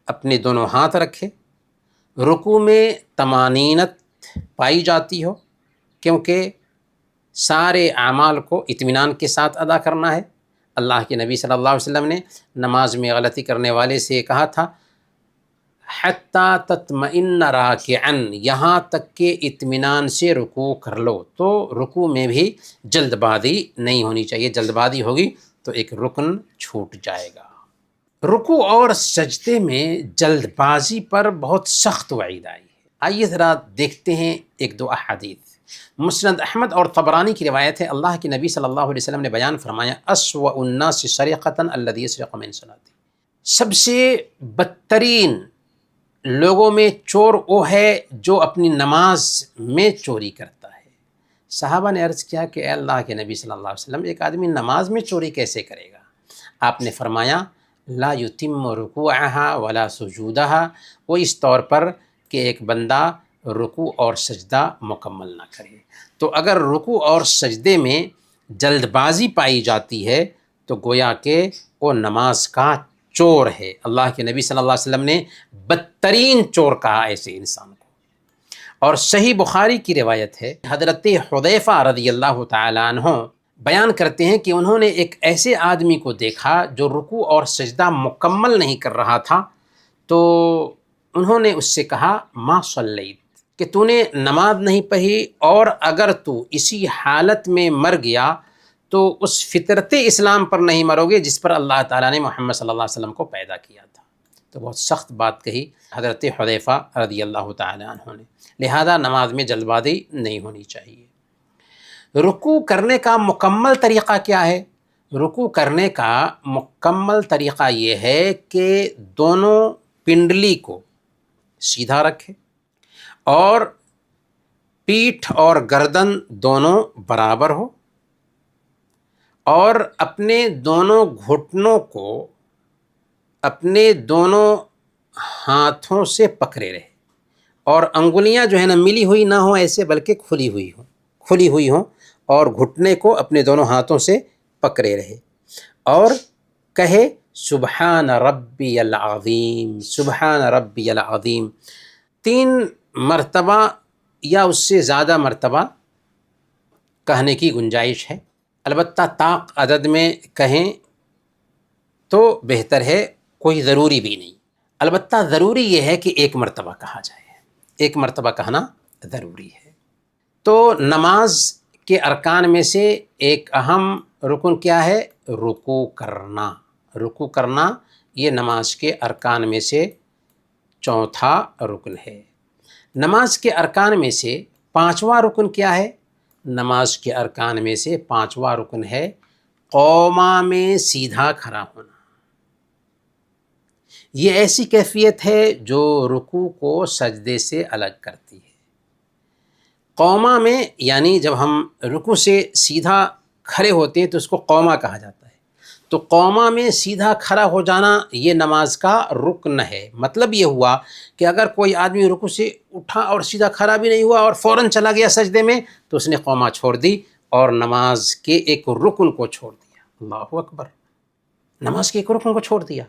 اپنے دونوں ہاتھ رکھے۔ رکوع میں طمانینت پائی جاتی ہو، کیونکہ سارے اعمال کو اطمینان کے ساتھ ادا کرنا ہے۔ اللہ کے نبی صلی اللہ علیہ وسلم نے نماز میں غلطی کرنے والے سے کہا تھا حتیٰ تطمئن راکعا، یہاں تک کہ اطمینان سے رکوع کر لو۔ تو رکوع میں بھی جلد بازی نہیں ہونی چاہیے، جلد بازی ہوگی تو ایک رکن چھوٹ جائے گا۔ رکوع اور سجدے میں جلد بازی پر بہت سخت وعید آئی ہے۔ آئیے ذرا دیکھتے ہیں ایک دو احادیث۔ مسند احمد اور طبرانی کی روایت ہے، اللہ کے نبی صلی اللہ علیہ وسلم نے بیان فرمایا، اسوأ الناس سرقۃ الذی یسرق من صلاته، سب سے بدترین لوگوں میں چور وہ ہے جو اپنی نماز میں چوری کرتا ہے۔ صحابہ نے عرض کیا کہ اے اللہ کے نبی صلی اللہ علیہ وسلم، ایک آدمی نماز میں چوری کیسے کرے گا؟ آپ نے فرمایا لا یتم رکوعها ولا سجودها، وہ اس طور پر کہ ایک بندہ رکوع اور سجدہ مکمل نہ کرے۔ تو اگر رکوع اور سجدے میں جلد بازی پائی جاتی ہے تو گویا کہ وہ نماز کا چور ہے۔ اللہ کے نبی صلی اللہ علیہ وسلم نے بدترین چور کہا ایسے انسان کو۔ اور صحیح بخاری کی روایت ہے، حضرت حذیفہ رضی اللہ تعالیٰ عنہ بیان کرتے ہیں کہ انہوں نے ایک ایسے آدمی کو دیکھا جو رکوع اور سجدہ مکمل نہیں کر رہا تھا، تو انہوں نے اس سے کہا ما صلیت، کہ تو نے نماز نہیں پڑھی، اور اگر تو اسی حالت میں مر گیا تو اس فطرت اسلام پر نہیں مرو گے جس پر اللہ تعالیٰ نے محمد صلی اللہ علیہ وسلم کو پیدا کیا تھا۔ تو بہت سخت بات کہی حضرت حذیفہ رضی اللہ تعالیٰ عنہ نے، لہذا نماز میں جلد بازی نہیں ہونی چاہیے۔ رکوع کرنے کا مکمل طریقہ کیا ہے؟ رکوع کرنے کا مکمل طریقہ یہ ہے کہ دونوں پنڈلی کو سیدھا رکھے اور پیٹھ اور گردن دونوں برابر ہو، اور اپنے دونوں گھٹنوں کو اپنے دونوں ہاتھوں سے پکڑے رہے، اور انگلیاں جو ہے نا ملی ہوئی نہ ہوں ایسے، بلکہ کھلی ہوئی ہوں، اور گھٹنے کو اپنے دونوں ہاتھوں سے پکڑے رہے، اور کہے سبحان ربی العظیم، سبحان ربی العظیم، 3 مرتبہ یا اس سے زیادہ مرتبہ کہنے کی گنجائش ہے۔ البتہ طاق عدد میں کہیں تو بہتر ہے، کوئی ضروری بھی نہیں۔ البتہ ضروری یہ ہے کہ 1 مرتبہ کہا جائے، 1 مرتبہ کہنا ضروری ہے۔ تو نماز کے ارکان میں سے ایک اہم رکن کیا ہے؟ رکوع کرنا۔ رکوع کرنا یہ نماز کے ارکان میں سے چوتھا رکن ہے۔ نماز کے ارکان میں سے 5واں رکن کیا ہے؟ نماز کے ارکان میں سے 5واں رکن ہے قوما میں سیدھا کھڑا ہونا۔ یہ ایسی کیفیت ہے جو رکوع کو سجدے سے الگ کرتی ہے۔ قوما میں یعنی جب ہم رکوع سے سیدھا کھڑے ہوتے ہیں تو اس کو قوما کہا جاتا ہے۔ تو قوما میں سیدھا کھڑا ہو جانا یہ نماز کا رکن ہے۔ مطلب یہ ہوا کہ اگر کوئی آدمی رکوع سے اٹھا اور سیدھا کھڑا بھی نہیں ہوا اور فوراً چلا گیا سجدے میں، تو اس نے قوما چھوڑ دی اور نماز کے ایک رکن کو چھوڑ دیا۔ اللہ اکبر، نماز کے ایک رکن کو چھوڑ دیا۔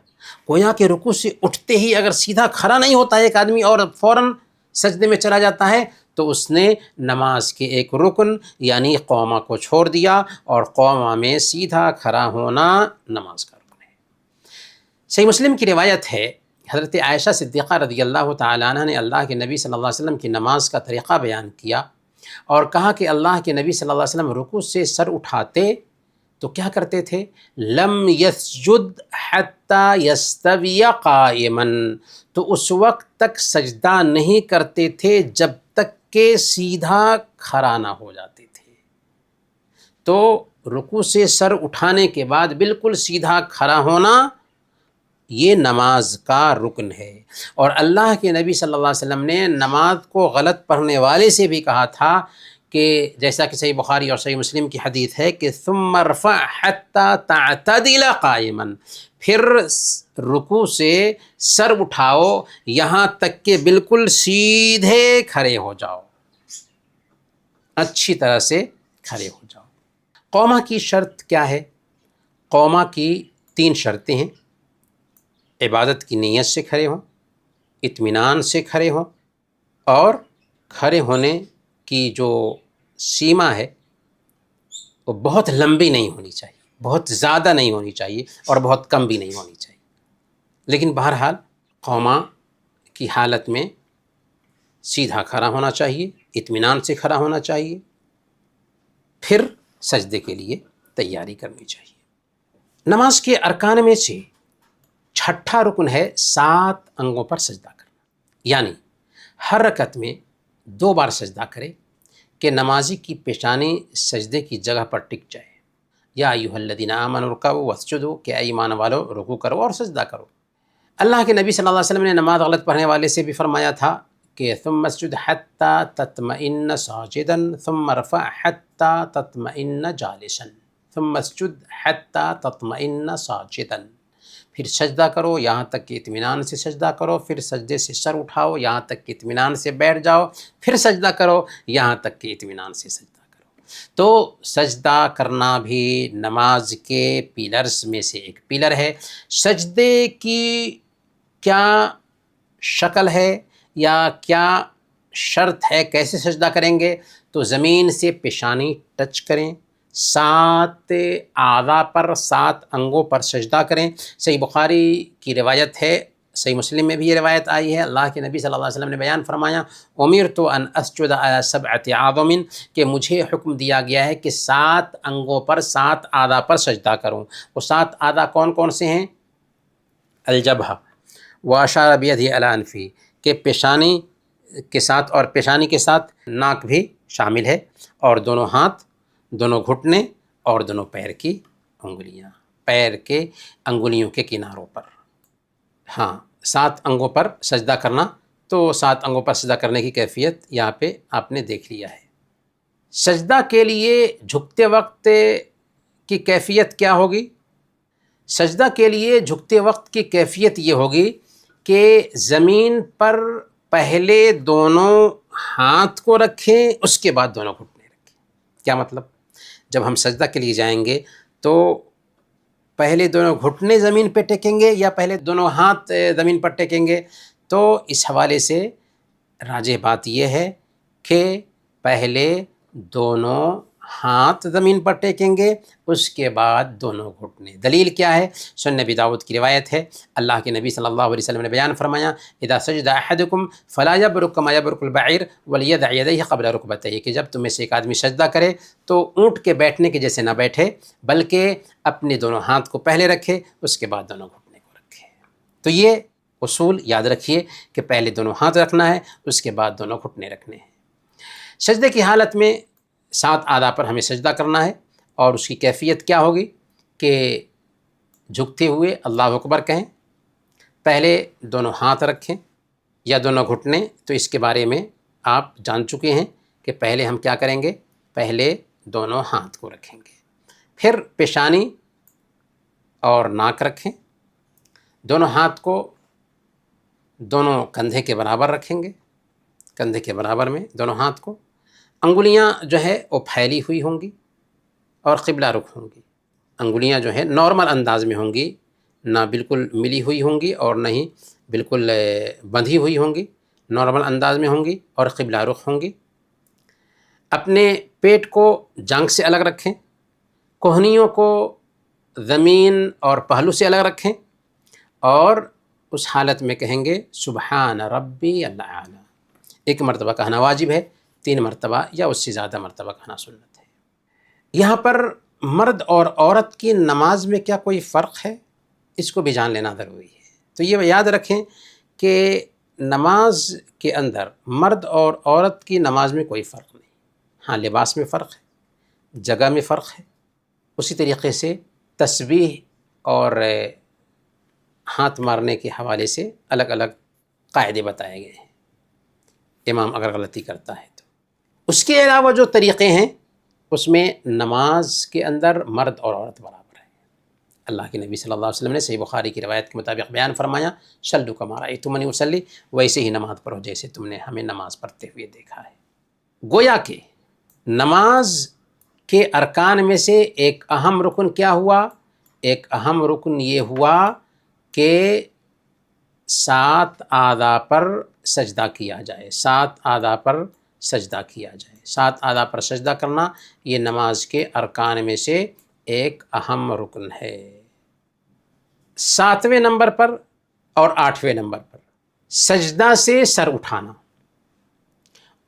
گویا کہ رکوع سے اٹھتے ہی اگر سیدھا کھڑا نہیں ہوتا ہے ایک آدمی اور فوراً سجدے میں چلا جاتا ہے تو اس نے نماز کے ایک رکن یعنی قوما کو چھوڑ دیا، اور قوما میں سیدھا کھڑا ہونا نماز کا رکن ہے۔ صحیح مسلم کی روایت ہے، حضرت عائشہ صدیقہ رضی اللہ تعالیٰ عنہ نے اللہ کے نبی صلی اللہ علیہ وسلم کی نماز کا طریقہ بیان کیا اور کہا کہ اللہ کے نبی صلی اللہ علیہ وسلم رکوع سے سر اٹھاتے تو کیا کرتے تھے؟ لم یسجد حتی یستوی قائما، تو اس وقت تک سجدہ نہیں کرتے تھے جب تک کہ سیدھا کھڑا نہ ہو جاتے تھے۔ تو رکوع سے سر اٹھانے کے بعد بالکل سیدھا کھڑا ہونا یہ نماز کا رکن ہے۔ اور اللہ کے نبی صلی اللہ علیہ وسلم نے نماز کو غلط پڑھنے والے سے بھی کہا تھا کہ جیسا کہ صحیح بخاری اور صحیح مسلم کی حدیث ہے کہ ثم ارفع حتی تعتدل قائما، پھر رکوع سے سر اٹھاؤ یہاں تک کہ بالکل سیدھے کھڑے ہو جاؤ، اچھی طرح سے کھڑے ہو جاؤ۔ قوما کی شرط کیا ہے؟ قوما کی 3 شرطیں ہیں: عبادت کی نیت سے کھڑے ہوں، اطمینان سے کھڑے ہوں، اور کھڑے ہونے کی جو سیما ہے وہ بہت لمبی نہیں ہونی چاہیے، بہت زیادہ نہیں ہونی چاہیے، اور بہت کم بھی نہیں ہونی چاہیے۔ لیکن بہرحال قوما کی حالت میں سیدھا کھڑا ہونا چاہیے، اطمینان سے کھڑا ہونا چاہیے، پھر سجدے کے لیے تیاری کرنی چاہیے۔ نماز کے ارکان میں سے 6واں رکن ہے 7 انگوں پر سجدہ کرنا، یعنی ہر رکعت میں 2 بار سجدہ کرے کہ نمازی کی پیشانی سجدے کی جگہ پر ٹک جائے۔ یا ایھا الذین آمنوا ارکعوا واسجدوا، کہ اے ایمان والو رکوع کرو اور سجدہ کرو۔ اللہ کے نبی صلی اللہ علیہ وسلم نے نماز غلط پڑھنے والے سے بھی فرمایا تھا کہ ثم اسجد حتی تطمئن ساجدا ثم ارفع حتی تطمئن جالسا، ثم اسجد حتی تطمئن ساجدا، پھر سجدہ کرو یہاں تک کہ اطمینان سے سجدہ کرو، پھر سجدے سے سر اٹھاؤ یہاں تک کہ اطمینان سے بیٹھ جاؤ، پھر سجدہ کرو یہاں تک کہ اطمینان سے سجدہ کرو۔ تو سجدہ کرنا بھی نماز کے پیلرز میں سے ایک پیلر ہے۔ سجدے کی کیا شکل ہے یا کیا شرط ہے، کیسے سجدہ کریں گے؟ تو زمین سے پیشانی ٹچ کریں، 7 اعضاء پر 7 انگوں پر سجدہ کریں۔ صحیح بخاری کی روایت ہے، صحیح مسلم میں بھی یہ روایت آئی ہے، اللہ کے نبی صلی اللہ علیہ وسلم نے بیان فرمایا امرت ان اسجد علی 7 اعظم، کہ مجھے حکم دیا گیا ہے کہ 7 انگوں پر 7 اعضاء پر سجدہ کروں۔ وہ 7 اعضاء کون کون سے ہیں؟ الجبہہ واشار بیدہ علی انفہ، کہ پیشانی کے ساتھ اور پیشانی کے ساتھ ناک بھی شامل ہے، اور دونوں ہاتھ، دونوں گھٹنے، اور دونوں پیر کی انگلیاں، پیر کے انگلیوں کے کناروں پر۔ ہاں، 7 انگوں پر سجدہ کرنا، تو 7 انگوں پر سجدہ کرنے کی کیفیت یہاں پہ آپ نے دیکھ لیا ہے۔ سجدہ کے لیے جھکتے وقت کی کیفیت کیا ہوگی؟ سجدہ کے لیے جھکتے وقت کی کیفیت یہ ہوگی کہ زمین پر پہلے دونوں ہاتھ کو رکھیں، اس کے بعد دونوں گھٹنے رکھیں۔ کیا مطلب؟ جب ہم سجدہ کے لیے جائیں گے تو پہلے دونوں گھٹنے زمین پہ ٹیکیں گے یا پہلے دونوں ہاتھ زمین پر ٹیکیں گے؟ تو اس حوالے سے راجح بات یہ ہے کہ پہلے دونوں ہاتھ زمین پر ٹیکیں گے، اس کے بعد دونوں گھٹنے۔ دلیل کیا ہے؟ سنن ابی داؤد کی روایت ہے، اللہ کے نبی صلی اللہ علیہ وسلم نے بیان فرمایا اذا سجد احدکم فلا یبرک کما یبرک البعیر ولیضع یدیہ قبل رکبتیہ، کہ جب تم میں سے ایک آدمی سجدہ کرے تو اونٹ کے بیٹھنے کے جیسے نہ بیٹھے، بلکہ اپنے دونوں ہاتھ کو پہلے رکھے، اس کے بعد دونوں گھٹنے کو رکھے۔ تو یہ اصول یاد رکھیے کہ پہلے دونوں ہاتھ رکھنا ہے، اس کے بعد دونوں گھٹنے رکھنے ہیں۔ سجدے کی حالت میں 7 اعضاء پر ہمیں سجدہ کرنا ہے، اور اس کی کیفیت کیا ہوگی کہ جھکتے ہوئے اللہ اکبر کہیں، پہلے دونوں ہاتھ رکھیں یا دونوں گھٹنے، تو اس کے بارے میں آپ جان چکے ہیں کہ پہلے ہم کیا کریں گے، پہلے دونوں ہاتھ کو رکھیں گے، پھر پیشانی اور ناک رکھیں، دونوں ہاتھ کو دونوں کندھے کے برابر رکھیں گے، کندھے کے برابر میں دونوں ہاتھ کو، انگلیاں جو ہے وہ پھیلی ہوئی ہوں گی اور قبلہ رخ ہوں گی۔ انگلیاں جو ہے نارمل انداز میں ہوں گی، نہ بالکل ملی ہوئی ہوں گی اور نہ ہی بالکل بندھی ہوئی ہوں گی، نارمل انداز میں ہوں گی اور قبلہ رخ ہوں گی۔ اپنے پیٹ کو جانگ سے الگ رکھیں، کوہنیوں کو زمین اور پہلو سے الگ رکھیں، اور اس حالت میں کہیں گے سبحان ربی الاعلی۔ 1 مرتبہ کہنا واجب ہے، 3 مرتبہ یا اس سے زیادہ مرتبہ کہنا سنت ہے۔ یہاں پر مرد اور عورت کی نماز میں کیا کوئی فرق ہے؟ اس کو بھی جان لینا ضروری ہے۔ تو یہ یاد رکھیں کہ نماز کے اندر مرد اور عورت کی نماز میں کوئی فرق نہیں۔ ہاں، لباس میں فرق ہے، جگہ میں فرق ہے، اسی طریقے سے تسبیح اور ہاتھ مارنے کے حوالے سے الگ الگ قاعدے بتائے گئے ہیں، امام اگر غلطی کرتا ہے تو۔ اس کے علاوہ جو طریقے ہیں اس میں نماز کے اندر مرد اور عورت برابر ہے۔ اللہ کے نبی صلی اللہ علیہ وسلم نے صحیح بخاری کی روایت کے مطابق بیان فرمایا، صلوا کما رأیتمونی اصلی، ویسے ہی نماز پڑھو جیسے تم نے ہمیں نماز پڑھتے ہوئے دیکھا ہے۔ گویا کہ نماز کے ارکان میں سے ایک اہم رکن کیا ہوا؟ ایک اہم رکن یہ ہوا کہ 7 اعضاء پر سجدہ کیا جائے، 7 اعضاء پر سجدہ کیا جائے۔ 7 اعضاء پر سجدہ کرنا یہ نماز کے ارکان میں سے ایک اہم رکن ہے۔ 7ویں نمبر پر اور 8ویں نمبر پر سجدہ سے سر اٹھانا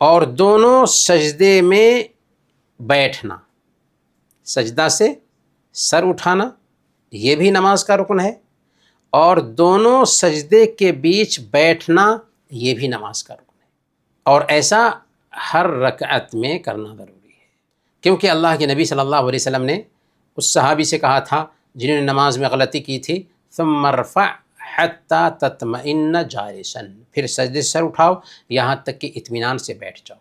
اور دونوں سجدے میں بیٹھنا۔ سجدہ سے سر اٹھانا یہ بھی نماز کا رکن ہے، اور دونوں سجدے کے بیچ بیٹھنا یہ بھی نماز کا رکن ہے، اور ایسا ہر رکعت میں کرنا ضروری ہے، کیونکہ اللہ کے نبی صلی اللہ علیہ وسلم نے اس صحابی سے کہا تھا جنہوں نے نماز میں غلطی کی تھی، ثم ارفع حتی تطمئن جالسا، پھر سجدے سے سر اٹھاؤ یہاں تک کہ اطمینان سے بیٹھ جاؤ۔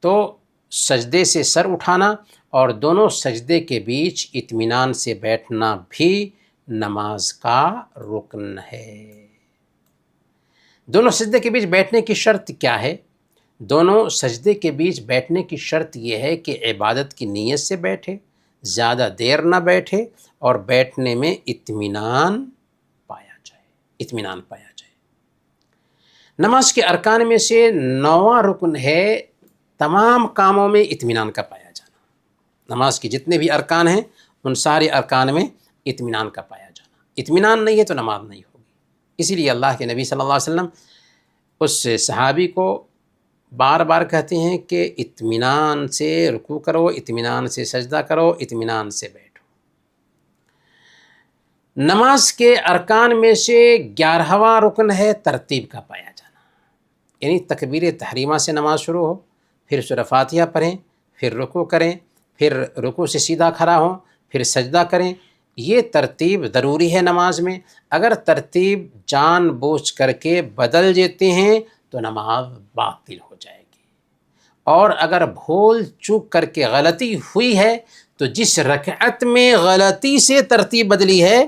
تو سجدے سے سر اٹھانا اور دونوں سجدے کے بیچ اطمینان سے بیٹھنا بھی نماز کا رکن ہے۔ دونوں سجدے کے بیچ بیٹھنے کی شرط کیا ہے؟ دونوں سجدے کے بیچ بیٹھنے کی شرط یہ ہے کہ عبادت کی نیت سے بیٹھے، زیادہ دیر نہ بیٹھے، اور بیٹھنے میں اطمینان پایا جائے۔ نماز کے ارکان میں سے 9واں رکن ہے تمام کاموں میں اطمینان کا پایا جانا۔ نماز کے جتنے بھی ارکان ہیں ان سارے ارکان میں اطمینان کا پایا جانا۔ اطمینان نہیں ہے تو نماز نہیں ہوگی۔ اسی لیے اللہ کے نبی صلی اللہ علیہ وسلم اس صحابی کو بار بار کہتے ہیں کہ اطمینان سے رکوع کرو، اطمینان سے سجدہ کرو، اطمینان سے بیٹھو۔ نماز کے ارکان میں سے 11واں رکن ہے ترتیب کا پایا جانا، یعنی تکبیر تحریمہ سے نماز شروع ہو، پھر سورہ فاتحہ پڑھیں، پھر رکوع کریں، پھر رکوع سے سیدھا کھڑا ہوں، پھر سجدہ کریں۔ یہ ترتیب ضروری ہے نماز میں۔ اگر ترتیب جان بوجھ کر کے بدل دیتے ہیں تو نماز باطل ہو جائے گی، اور اگر بھول چوک کر کے غلطی ہوئی ہے تو جس رکعت میں غلطی سے ترتیب بدلی ہے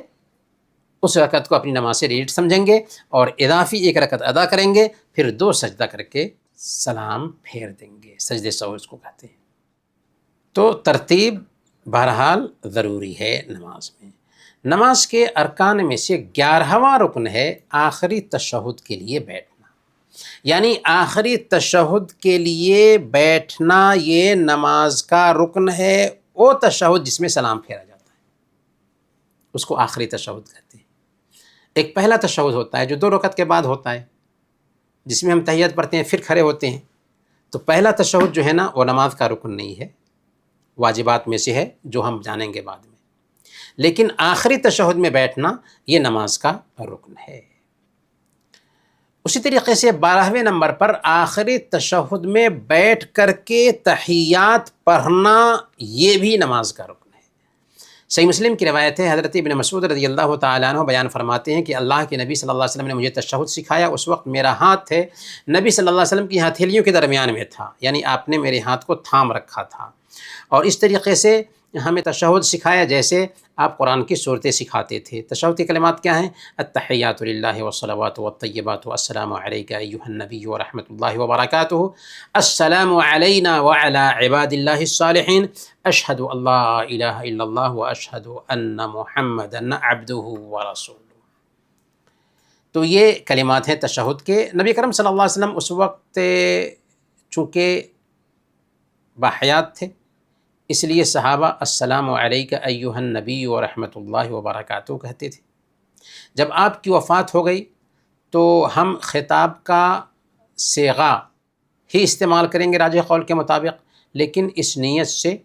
اس رکعت کو اپنی نماز سے ریلیٹ سمجھیں گے اور اضافی 1 رکعت ادا کریں گے، پھر 2 سجدہ کر کے سلام پھیر دیں گے، سجدے سہو اس کو کہتے ہیں۔ تو ترتیب بہرحال ضروری ہے نماز میں۔ نماز کے ارکان میں سے 11واں رکن ہے آخری تشہد کے لیے بیٹھنا، یعنی آخری تشہد کے لیے بیٹھنا یہ نماز کا رکن ہے۔ وہ تشہد جس میں سلام پھیرا جاتا ہے اس کو آخری تشہد کہتے ہیں۔ ایک پہلا تشہد ہوتا ہے جو 2 رکعت کے بعد ہوتا ہے، جس میں ہم تحیت پڑھتے ہیں پھر کھڑے ہوتے ہیں۔ تو پہلا تشہد جو ہے نا وہ نماز کا رکن نہیں ہے، واجبات میں سے ہے جو ہم جانیں گے بعد میں، لیکن آخری تشہد میں بیٹھنا یہ نماز کا رکن ہے۔ اسی طریقے سے 12ویں نمبر پر آخری تشہد میں بیٹھ کر کے تحیات پڑھنا یہ بھی نماز کا رکن ہے۔ صحیح مسلم کی روایت ہے، حضرت ابن مسعود رضی اللہ تعالیٰ عنہ بیان فرماتے ہیں کہ اللہ کے نبی صلی اللہ علیہ وسلم نے مجھے تشہد سکھایا، اس وقت میرا ہاتھ ہے نبی صلی اللہ علیہ وسلم کی ہتھیلیوں کے درمیان میں تھا، یعنی آپ نے میرے ہاتھ کو تھام رکھا تھا، اور اس طریقے سے ہمیں تشہد سکھایا جیسے آپ قرآن کی صورتیں سکھاتے تھے۔ تشہد کی کلمات کیا ہیں؟ التحیات للہ والصلوات والطیبات والسلام علیک ایھا النبی ورحمۃ اللہ وبرکاتہ، السلام علینا وعلی عباد اللہ الصالحین، اشہد ان لا الہ الا اللہ واشہد ان محمدا عبدہ ورسولہ۔ تو یہ کلمات ہیں تشہد کے۔ نبی کرم صلی اللہ علیہ وسلم اس وقت چونکہ باحیات تھے، اس لیے صحابہ السلام علیک ایھا النبی ورحمۃ اللہ وبرکاتہ کہتے تھے۔ جب آپ کی وفات ہو گئی تو ہم خطاب کا صیغہ ہی استعمال کریں گے راجح قول کے مطابق، لیکن اس نیت سے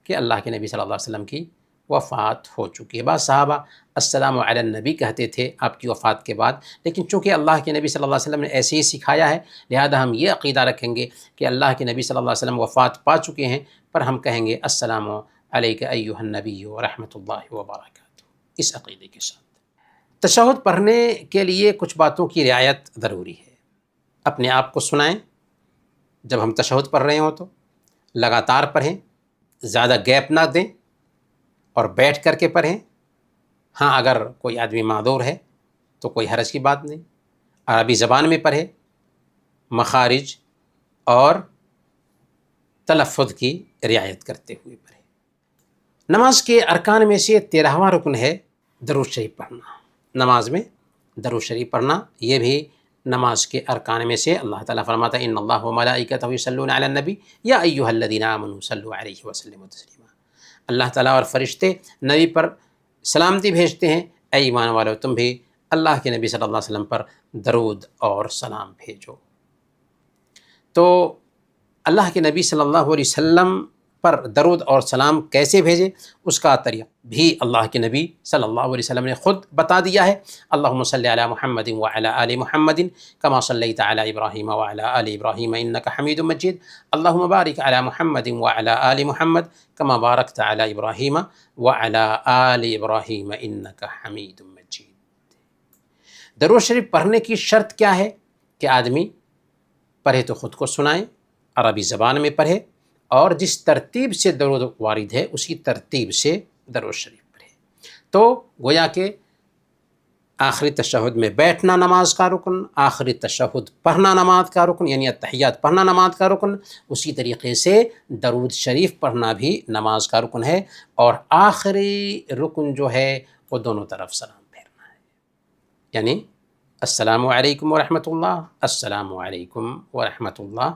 کہ اللہ کے نبی صلی اللہ علیہ وسلم کی وفات ہو چکی ہے۔ بعض صحابہ السلام علی النبی کہتے تھے آپ کی وفات کے بعد، لیکن چونکہ اللہ کے نبی صلی اللہ علیہ وسلم نے ایسے ہی سکھایا ہے، لہذا ہم یہ عقیدہ رکھیں گے کہ اللہ کے نبی صلی اللہ علیہ وسلم وفات پا چکے ہیں، پر ہم کہیں گے السلام علیک ایھا النبی ورحمۃ اللہ وبرکاتہ، اس عقیدے کے ساتھ۔ تشہد پڑھنے کے لیے کچھ باتوں کی رعایت ضروری ہے۔ اپنے آپ کو سنائیں، جب ہم تشہد پڑھ رہے ہوں تو لگاتار پڑھیں، زیادہ گیپ نہ دیں اور بیٹھ کر کے پڑھیں۔ ہاں اگر کوئی آدمی معذور ہے تو کوئی حرج کی بات نہیں، عربی زبان میں پڑھے، مخارج اور تلفظ کی رعایت کرتے ہوئے پڑھے۔ نماز کے ارکان میں سے 13واں رکن ہے درود شریف پڑھنا۔ نماز میں درود شریف پڑھنا یہ بھی نماز کے ارکان میں سے، اللہ تعالیٰ فرماتا ہے ان اللہ وملائکتہ یصلون علی النبی یا ایھا الذین آمنوا صلوا علیہ وسلموا تسلیما۔ اللہ تعالیٰ اور فرشتے نبی پر سلامتی بھیجتے ہیں، اے ایمان والو تم بھی اللہ کے نبی صلی اللہ علیہ وسلم پر درود اور سلام بھیجو۔ تو اللہ کے نبی صلی اللہ علیہ وسلم پر درود اور سلام کیسے بھیجے، اس کا طریقہ بھی اللہ کے نبی صلی اللہ علیہ وسلم نے خود بتا دیا ہے۔ اللہم صلی علی محمد وعلی آل محمد کما صلیت علی ابراہیم وعلی آل ابراہیم انک حمید مجید، اللہم بارک علی محمد وعلی آل محمد کما بارکت علی ابراہیم وعلی آل ابراہیم انک حمید مجید۔ درود شریف پڑھنے کی شرط کیا ہے کہ آدمی پڑھے تو خود کو سنائے، عربی زبان میں پڑھے، اور جس ترتیب سے درود وارد ہے اسی ترتیب سے درود شریف پڑھے۔ تو گویا کہ آخری تشہد میں بیٹھنا نماز کا رکن، آخری تشہد پڑھنا نماز کا رکن یعنی التحیات پڑھنا نماز کا رکن، اسی طریقے سے درود شریف پڑھنا بھی نماز کا رکن ہے، اور آخری رکن جو ہے وہ دونوں طرف سلام پھیرنا ہے، یعنی السلام علیکم ورحمۃ اللہ، السلام علیکم ورحمۃ اللہ،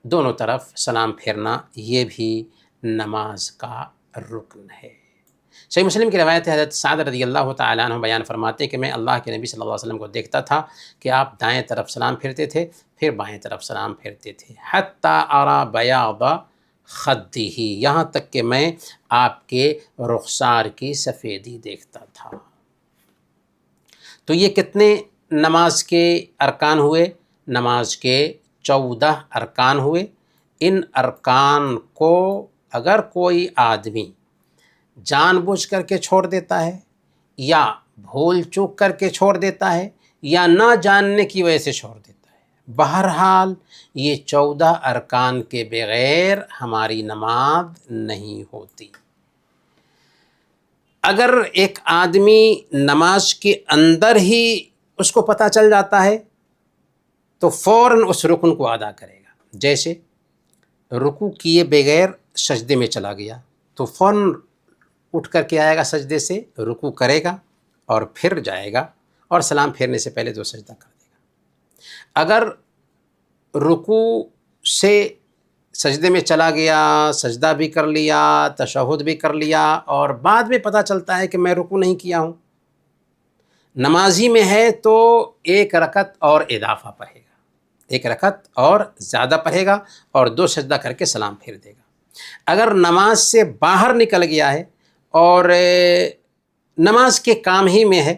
دونوں طرف سلام پھیرنا یہ بھی نماز کا رکن ہے۔ صحیح مسلم کی روایت ہے، حضرت سعد رضی اللہ تعالیٰ عنہ بیان فرماتے ہیں کہ میں اللہ کے نبی صلی اللہ علیہ وسلم کو دیکھتا تھا کہ آپ دائیں طرف سلام پھیرتے تھے، پھر بائیں طرف سلام پھیرتے تھے، حتی ارى بیاض خدہ، یہاں تک کہ میں آپ کے رخسار کی سفیدی دیکھتا تھا۔ تو یہ کتنے نماز کے ارکان ہوئے؟ نماز کے 14 ارکان ہوئے۔ ان ارکان کو اگر کوئی آدمی جان بوجھ کر کے چھوڑ دیتا ہے، یا بھول چوک کر کے چھوڑ دیتا ہے، یا نہ جاننے کی وجہ سے چھوڑ دیتا ہے، بہرحال یہ 14 ارکان کے بغیر ہماری نماز نہیں ہوتی۔ اگر ایک آدمی نماز کے اندر ہی اس کو پتہ چل جاتا ہے تو فوراً اس رکن کو ادا کرے گا۔ جیسے رکوع کیے بغیر سجدے میں چلا گیا تو فوراً اٹھ کر کے آئے گا، سجدے سے رکوع کرے گا اور پھر جائے گا اور سلام پھیرنے سے پہلے 2 سجدہ کر دے گا۔ اگر رکوع سے سجدے میں چلا گیا، سجدہ بھی کر لیا، تشہد بھی کر لیا، اور بعد میں پتہ چلتا ہے کہ میں رکوع نہیں کیا ہوں، نمازی میں ہے تو 1 رکعت اور اضافہ پڑھے گا، 1 رکعت اور زیادہ پڑھے گا اور 2 سجدہ کر کے سلام پھیر دے گا۔ اگر نماز سے باہر نکل گیا ہے اور نماز کے کام ہی میں ہے،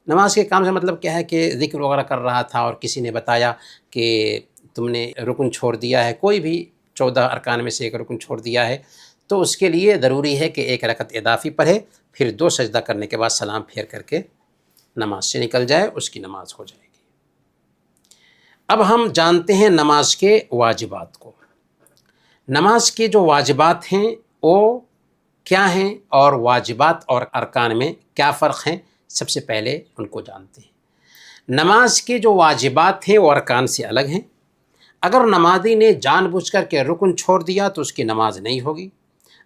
نماز کے کام سے مطلب کیا ہے کہ ذکر وغیرہ کر رہا تھا اور کسی نے بتایا کہ تم نے رکن چھوڑ دیا ہے، کوئی بھی 14 ارکان میں سے 1 رکن چھوڑ دیا ہے، تو اس کے لیے ضروری ہے کہ 1 رکعت اضافی پڑھے، پھر 2 سجدہ کرنے کے بعد سلام پھیر کر کے نماز سے نکل جائے، اس کی نماز ہو جائے گی۔ اب ہم جانتے ہیں نماز کے واجبات کو۔ نماز کے جو واجبات ہیں وہ کیا ہیں، اور واجبات اور ارکان میں کیا فرق ہیں، سب سے پہلے ان کو جانتے ہیں۔ نماز کے جو واجبات ہیں وہ ارکان سے الگ ہیں۔ اگر نمازی نے جان بوجھ کر کے رکن چھوڑ دیا تو اس کی نماز نہیں ہوگی،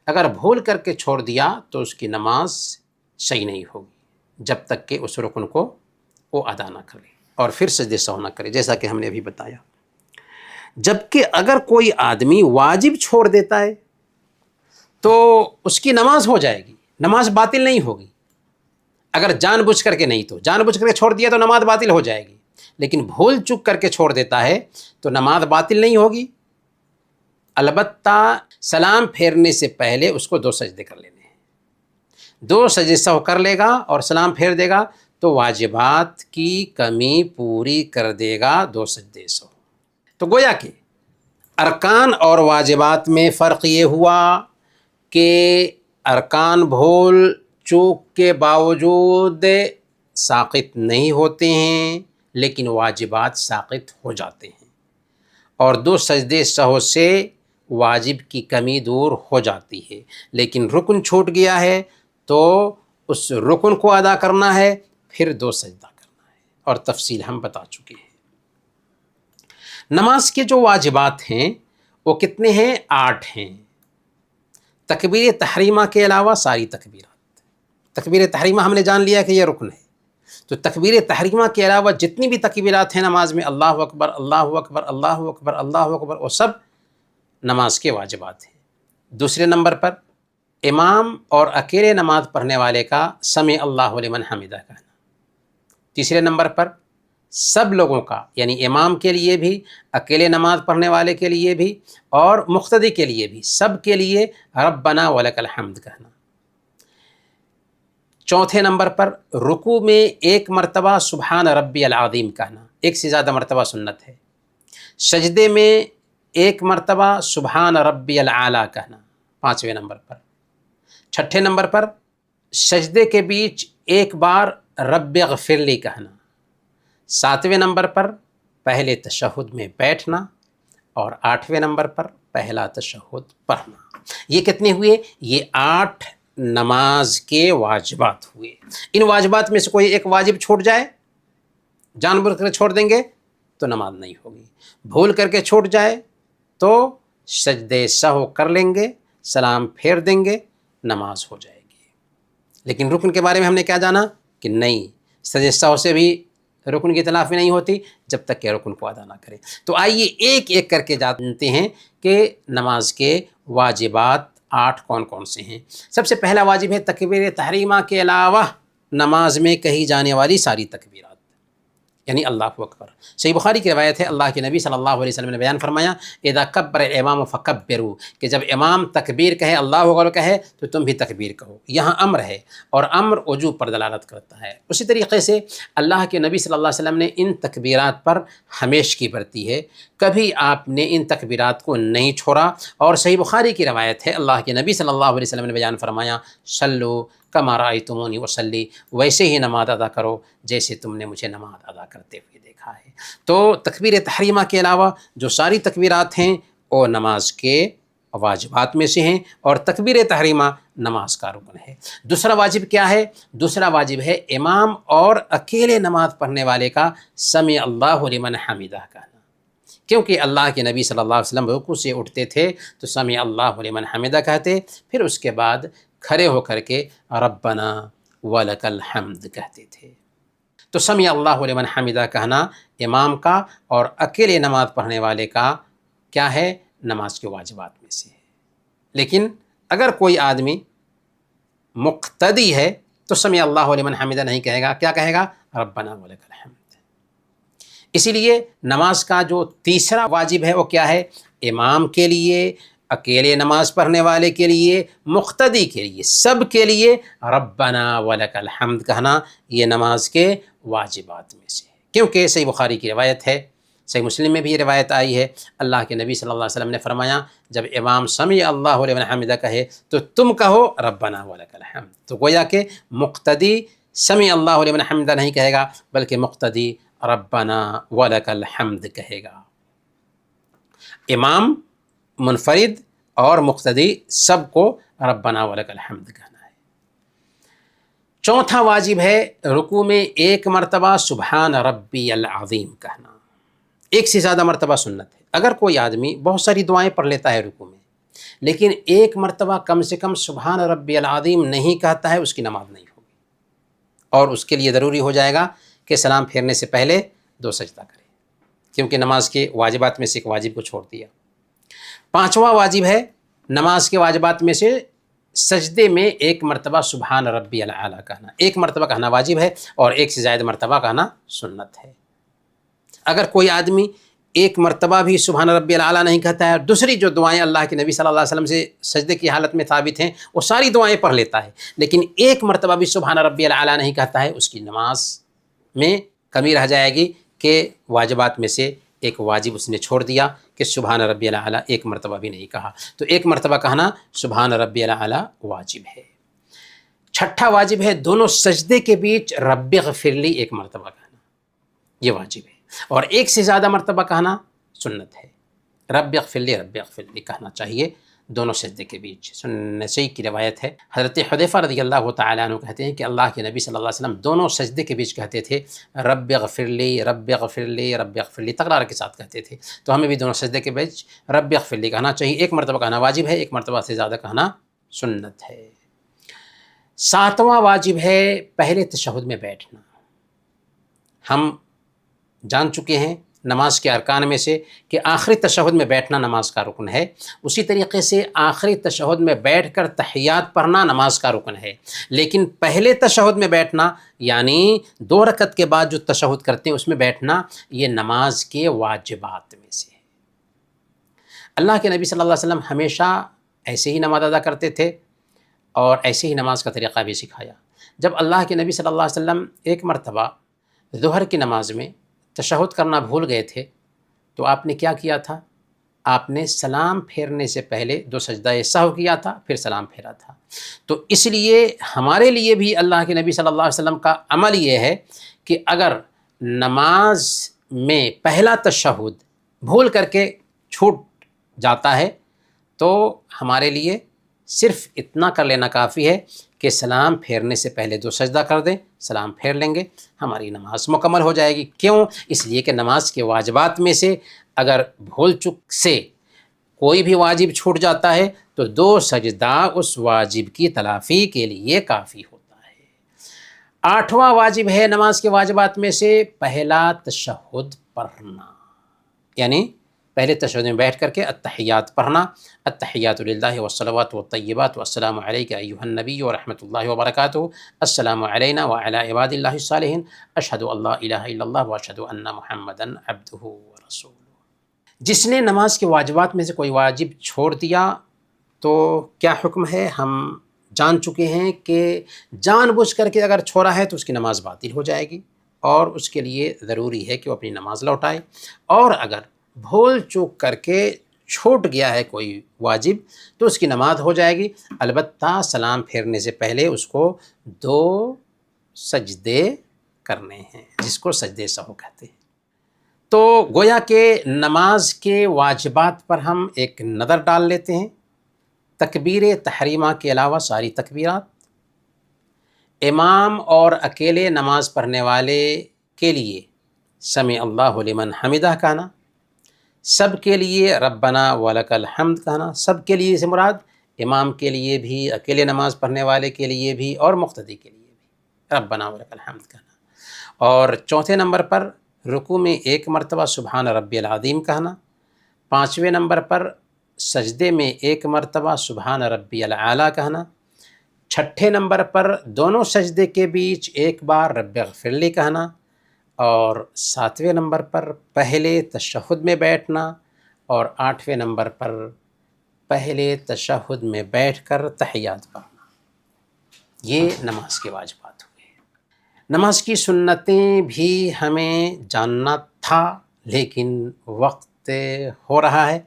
اگر بھول کر کے چھوڑ دیا تو اس کی نماز صحیح نہیں ہوگی جب تک کہ اس رکن کو وہ ادا نہ کرے اور پھر سجدے سہو نہ کرے، جیسا کہ ہم نے ابھی بتایا۔ جبکہ اگر کوئی آدمی واجب چھوڑ دیتا ہے تو اس کی نماز ہو جائے گی، نماز باطل نہیں ہوگی۔ اگر جان بوجھ کر کے نہیں تو جان بوجھ کر کے چھوڑ دیا تو نماز باطل ہو جائے گی، لیکن بھول چک کر کے چھوڑ دیتا ہے تو نماز باطل نہیں ہوگی، البتہ سلام پھیرنے سے پہلے اس کو 2 سجدے کر لینے ہیں۔ 2 سجدے سہو کر لے گا اور سلام پھیر دے گا تو واجبات کی کمی پوری کر دے گا 2 سجدے سہو۔ تو گویا کہ ارکان اور واجبات میں فرق یہ ہوا کہ ارکان بھول چوک کے باوجود ساقط نہیں ہوتے ہیں، لیکن واجبات ساقط ہو جاتے ہیں، اور 2 سجدے سہو سے واجب کی کمی دور ہو جاتی ہے۔ لیکن رکن چھوٹ گیا ہے تو اس رکن کو ادا کرنا ہے، پھر 2 سجدہ کرنا ہے، اور تفصیل ہم بتا چکے ہیں۔ نماز کے جو واجبات ہیں وہ کتنے ہیں؟ 8 ہیں۔ تکبیر تحریمہ کے علاوہ ساری تکبیرات، تکبیر تحریمہ ہم نے جان لیا کہ یہ رکن ہے، تو تکبیر تحریمہ کے علاوہ جتنی بھی تکبیرات ہیں نماز میں، اللہ اکبر اللہ اکبر اللہ اکبر اللہ اکبر، وہ سب نماز کے واجبات ہیں۔ دوسرے نمبر پر امام اور اکیلے نماز پڑھنے والے کا سمع اللہ لمن حمدہ کہنا۔ تیسرے نمبر پر سب لوگوں کا، یعنی امام کے لیے بھی، اکیلے نماز پڑھنے والے کے لیے بھی، اور مقتدی کے لیے بھی، سب کے لیے ربنا ولک الحمد کہنا۔ چوتھے نمبر پر رکوع میں 1 مرتبہ سبحان ربی العظیم کہنا، 1 سے زیادہ مرتبہ سنت ہے۔ سجدے میں 1 مرتبہ سبحان ربی العالی کہنا، 5ویں نمبر پر۔ 6 نمبر پر سجدے کے بیچ 1 بار رب اغفر لی کہنا۔ 7ویں نمبر پر پہلے تشہد میں بیٹھنا، اور 8ویں نمبر پر پہلا تشہد پڑھنا۔ یہ کتنے ہوئے؟ یہ 8 نماز کے واجبات ہوئے۔ ان واجبات میں سے کوئی ایک واجب چھوٹ جائے، جان بوجھ کر چھوڑ دیں گے تو نماز نہیں ہوگی، بھول کر کے چھوٹ جائے تو سجدے سہو کر لیں گے، سلام پھیر دیں گے، نماز ہو جائے گی۔ لیکن رکن کے بارے میں ہم نے کیا جانا کہ نہیں، سجدے سہو سے بھی رکن کی تلافی نہیں ہوتی جب تک کہ رکن کو ادا نہ کرے۔ تو آئیے ایک ایک کر کے جانتے ہیں کہ نماز کے واجبات 8 کون کون سے ہیں۔ سب سے پہلا واجب ہے تکبیر تحریمہ کے علاوہ نماز میں کہی جانے والی ساری تکبیرات، یعنی اللہ اکبر۔ صحیح بخاری کی روایت ہے، اللہ کے نبی صلی اللہ علیہ وسلم نے بیان فرمایا، اذا کبر الامام فکبروا، کہ جب امام تکبیر کہے، اللہ اکبر کہے، تو تم بھی تکبیر کہو۔ یہاں امر ہے، اور امر وجوب پر دلالت کرتا ہے۔ اسی طریقے سے اللہ کے نبی صلی اللہ علیہ وسلم نے ان تکبیرات پر ہمیشگی برتی ہے، کبھی آپ نے ان تکبیرات کو نہیں چھوڑا۔ اور صحیح بخاری کی روایت ہے، اللہ کے نبی صلی اللہ علیہ وسلم نے بیان فرمایا، صلو کما رأیتمونی اصلی، ویسے ہی نماز ادا کرو جیسے تم نے مجھے نماز ادا کرتے ہوئے دیکھا ہے۔ تو تکبیر تحریمہ کے علاوہ جو ساری تکبیرات ہیں وہ نماز کے واجبات میں سے ہیں، اور تکبیر تحریمہ نماز کا رکن ہے۔ دوسرا واجب کیا ہے؟ دوسرا واجب ہے امام اور اکیلے نماز پڑھنے والے کا سمع اللہ لمن حمدہ کہنا، کیونکہ اللہ کے نبی صلی اللہ علیہ وسلم رکوع سے اٹھتے تھے تو سمع اللہ لمن حمدہ کہتے، پھر اس کے بعد کھڑے ہو کر کے ربنا ولک الحمد کہتے تھے۔ تو سمع اللہ لمن حمدہ کہنا امام کا اور اکیلے نماز پڑھنے والے کا کیا ہے؟ نماز کے واجبات میں سے ہے۔ لیکن اگر کوئی آدمی مقتدی ہے تو سمع اللہ لمن حمدہ نہیں کہے گا، کیا کہے گا؟ ربنا ولک الحمد۔ اسی لیے نماز کا جو تیسرا واجب ہے وہ کیا ہے؟ امام کے لیے، اکیلے نماز پڑھنے والے کے لیے، مقتدی کے لیے، سب کے لیے ربنا ولک الحمد کہنا یہ نماز کے واجبات میں سے ہے۔ کیونکہ صحیح بخاری کی روایت ہے، صحیح مسلم میں بھی یہ روایت آئی ہے، اللہ کے نبی صلی اللہ علیہ وسلم نے فرمایا، جب امام سمع اللہ لمن حمدہ کہے تو تم کہو ربنا ولک الحمد۔ تو گویا کہ مقتدی سمع اللہ لمن حمدہ نہیں کہے گا، بلکہ مقتدی ربنا ولک الحمد کہے گا۔ امام، منفرد اور مقتدی سب کو ربنا ولک الحمد کہنا ہے۔ چوتھا واجب ہے رکوع میں 1 مرتبہ سبحان ربی العظیم کہنا، 1 سے زیادہ مرتبہ سنت ہے۔ اگر کوئی آدمی بہت ساری دعائیں پڑھ لیتا ہے رکوع میں، لیکن 1 مرتبہ کم سے کم سبحان ربی العظیم نہیں کہتا ہے، اس کی نماز نہیں ہوگی، اور اس کے لیے ضروری ہو جائے گا کہ سلام پھیرنے سے پہلے 2 سجدہ کرے، کیونکہ نماز کے واجبات میں سے ایک واجب کو چھوڑ دیا۔ 5واں واجب ہے نماز کے واجبات میں سے سجدے میں 1 مرتبہ سبحان ربی العالی کہنا، 1 مرتبہ کہنا واجب ہے، اور 1 سے زائد مرتبہ کہنا سنت ہے۔ اگر کوئی آدمی ایک مرتبہ بھی سبحان ربی الاعلیٰ نہیں کہتا ہے، اور دوسری جو دعائیں اللہ کے نبی صلی اللہ علیہ وسلم سے سجدے کی حالت میں ثابت ہیں وہ ساری دعائیں پڑھ لیتا ہے، لیکن ایک مرتبہ بھی سبحان ربی الاعلیٰ نہیں کہتا ہے، اس کی نماز میں کمی رہ جائے گی کہ واجبات میں سے ایک واجب اس نے چھوڑ دیا کہ سبحان ربی الاعلیٰ ایک مرتبہ بھی نہیں کہا۔ تو ایک مرتبہ کہنا سبحان ربی الاعلیٰ واجب ہے۔ چھٹا واجب ہے دونوں سجدے کے بیچ رب اغفر لی ایک مرتبہ کہنا، یہ واجب ہے، اور ایک سے زیادہ مرتبہ کہنا سنت ہے۔ رب اغفر لی کہنا چاہیے دونوں سجدے کے بیچ۔ نسائی کی روایت ہے، حضرت حذیفہ رضی اللہ تعالیٰ عنہ کہتے ہیں کہ اللہ کے نبی صلی اللہ علیہ وسلم دونوں سجدے کے بیچ کہتے تھے رب اغفر لی رب اغفر لی رب اغفر لی، تکرار کے ساتھ کہتے تھے۔ تو ہمیں بھی دونوں سجدے کے بیچ رب اغفر لی کہنا چاہیے، ایک مرتبہ کہنا واجب ہے، ایک مرتبہ سے زیادہ کہنا سنت ہے۔ ساتواں واجب ہے پہلے تشہد میں بیٹھنا۔ ہم جان چکے ہیں نماز کے ارکان میں سے کہ آخری تشہد میں بیٹھنا نماز کا رکن ہے، اسی طریقے سے آخری تشہد میں بیٹھ کر تحیات پڑھنا نماز کا رکن ہے، لیکن پہلے تشہد میں بیٹھنا یعنی 2 رکعت کے بعد جو تشہد کرتے ہیں اس میں بیٹھنا یہ نماز کے واجبات میں سے ہے۔ اللہ کے نبی صلی اللہ علیہ وسلم ہمیشہ ایسے ہی نماز ادا کرتے تھے اور ایسے ہی نماز کا طریقہ بھی سکھایا۔ جب اللہ کے نبی صلی اللہ علیہ وسلم ایک مرتبہ ظہر کی نماز میں تشہد کرنا بھول گئے تھے تو آپ نے کیا کیا تھا؟ آپ نے سلام پھیرنے سے پہلے 2 سجدہ سہو کیا تھا، پھر سلام پھیرا تھا۔ تو اس لیے ہمارے لیے بھی اللہ کے نبی صلی اللہ علیہ وسلم کا عمل یہ ہے کہ اگر نماز میں پہلا تشہد بھول کر کے چھوٹ جاتا ہے تو ہمارے لیے صرف اتنا کر لینا کافی ہے کہ سلام پھیرنے سے پہلے 2 سجدہ کر دیں، سلام پھیر لیں گے، ہماری نماز مکمل ہو جائے گی۔ کیوں؟ اس لیے کہ نماز کے واجبات میں سے اگر بھول چک سے کوئی بھی واجب چھوٹ جاتا ہے تو 2 سجدہ اس واجب کی تلافی کے لیے کافی ہوتا ہے۔ 8واں واجب ہے نماز کے واجبات میں سے پہلا تشہد پڑھنا، یعنی پہلے تشہد میں بیٹھ کر کے التحیات پڑھنا، التحیات للہ والصلوات والطیبات والسلام علیک ایھا النبی ورحمۃ اللہ وبرکاتہ، السلام علینا وعلی عباد اللہ الصالحین، اشہد ان لا الہ الا اللہ واشہد ان محمدا عبدہ ورسولہ۔ جس نے نماز کے واجبات میں سے کوئی واجب چھوڑ دیا تو کیا حکم ہے؟ ہم جان چکے ہیں کہ جان بوجھ کر کے اگر چھوڑا ہے تو اس کی نماز باطل ہو جائے گی اور اس کے لیے ضروری ہے کہ وہ اپنی نماز لوٹائے، اور اگر بھول چوک کر کے چھوٹ گیا ہے کوئی واجب تو اس کی نماز ہو جائے گی، البتہ سلام پھیرنے سے پہلے اس کو 2 سجدے کرنے ہیں جس کو سجدے سہو کہتے ہیں۔ تو گویا کہ نماز کے واجبات پر ہم ایک نظر ڈال لیتے ہیں۔ تکبیر تحریمہ کے علاوہ ساری تکبیرات، امام اور اکیلے نماز پڑھنے والے کے لیے سمع اللہ لمن حمدہ کہنا، سب کے لیے ربنا ولک الحمد کہنا، سب کے لیے سے مراد امام کے لیے بھی، اکیلے نماز پڑھنے والے کے لیے بھی اور مقتدی کے لیے بھی ربنا ولک الحمد کہنا۔ اور چوتھے نمبر پر رکوع میں 1 مرتبہ سبحان ربی العظیم کہنا، 5ویں نمبر پر سجدے میں 1 مرتبہ سبحان ربی الاعلیٰ کہنا، 6 نمبر پر دونوں سجدے کے بیچ 1 بار رب اغفر لی کہنا، اور 7ویں نمبر پر پہلے تشہد میں بیٹھنا، اور 8ویں نمبر پر پہلے تشہد میں بیٹھ کر تحیات پڑھنا۔ یہ نماز کے واجبات ہوئے۔ نماز کی سنتیں بھی ہمیں جاننا تھا لیکن وقت ہو رہا ہے،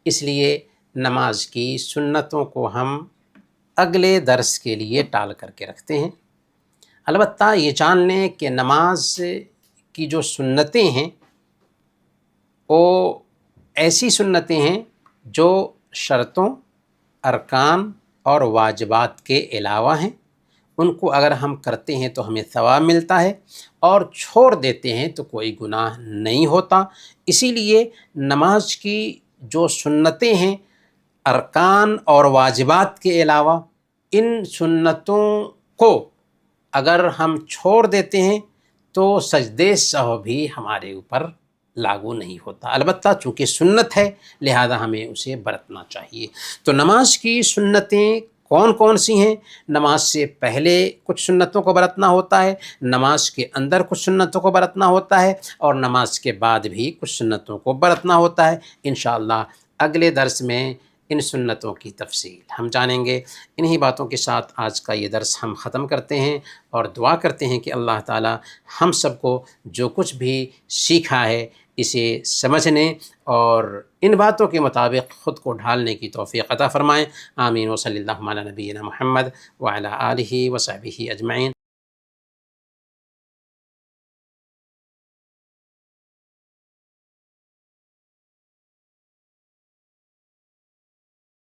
اس لیے نماز کی سنتوں کو ہم اگلے درس کے لیے ٹال کر کے رکھتے ہیں۔ البتہ یہ جان لیں کہ نماز کی جو سنتیں ہیں وہ ایسی سنتیں ہیں جو شرطوں، ارکان اور واجبات کے علاوہ ہیں، ان کو اگر ہم کرتے ہیں تو ہمیں ثواب ملتا ہے اور چھوڑ دیتے ہیں تو کوئی گناہ نہیں ہوتا۔ اسی لیے نماز کی جو سنتیں ہیں ارکان اور واجبات کے علاوہ، ان سنتوں کو اگر ہم چھوڑ دیتے ہیں تو سجدے سہو بھی ہمارے اوپر لاگو نہیں ہوتا، البتہ چونکہ سنت ہے لہذا ہمیں اسے برتنا چاہیے۔ تو نماز کی سنتیں کون کون سی ہیں؟ نماز سے پہلے کچھ سنتوں کو برتنا ہوتا ہے، نماز کے اندر کچھ سنتوں کو برتنا ہوتا ہے، اور نماز کے بعد بھی کچھ سنتوں کو برتنا ہوتا ہے۔ انشاءاللہ اگلے درس میں ان سنتوں کی تفصیل ہم جانیں گے۔ انہی باتوں کے ساتھ آج کا یہ درس ہم ختم کرتے ہیں، اور دعا کرتے ہیں کہ اللہ تعالی ہم سب کو جو کچھ بھی سیکھا ہے اسے سمجھنے اور ان باتوں کے مطابق خود کو ڈھالنے کی توفیق عطا فرمائیں۔ آمین۔ وصلی اللہ علی نبینا محمد وعلی آلہ وصحبہ اجمعین۔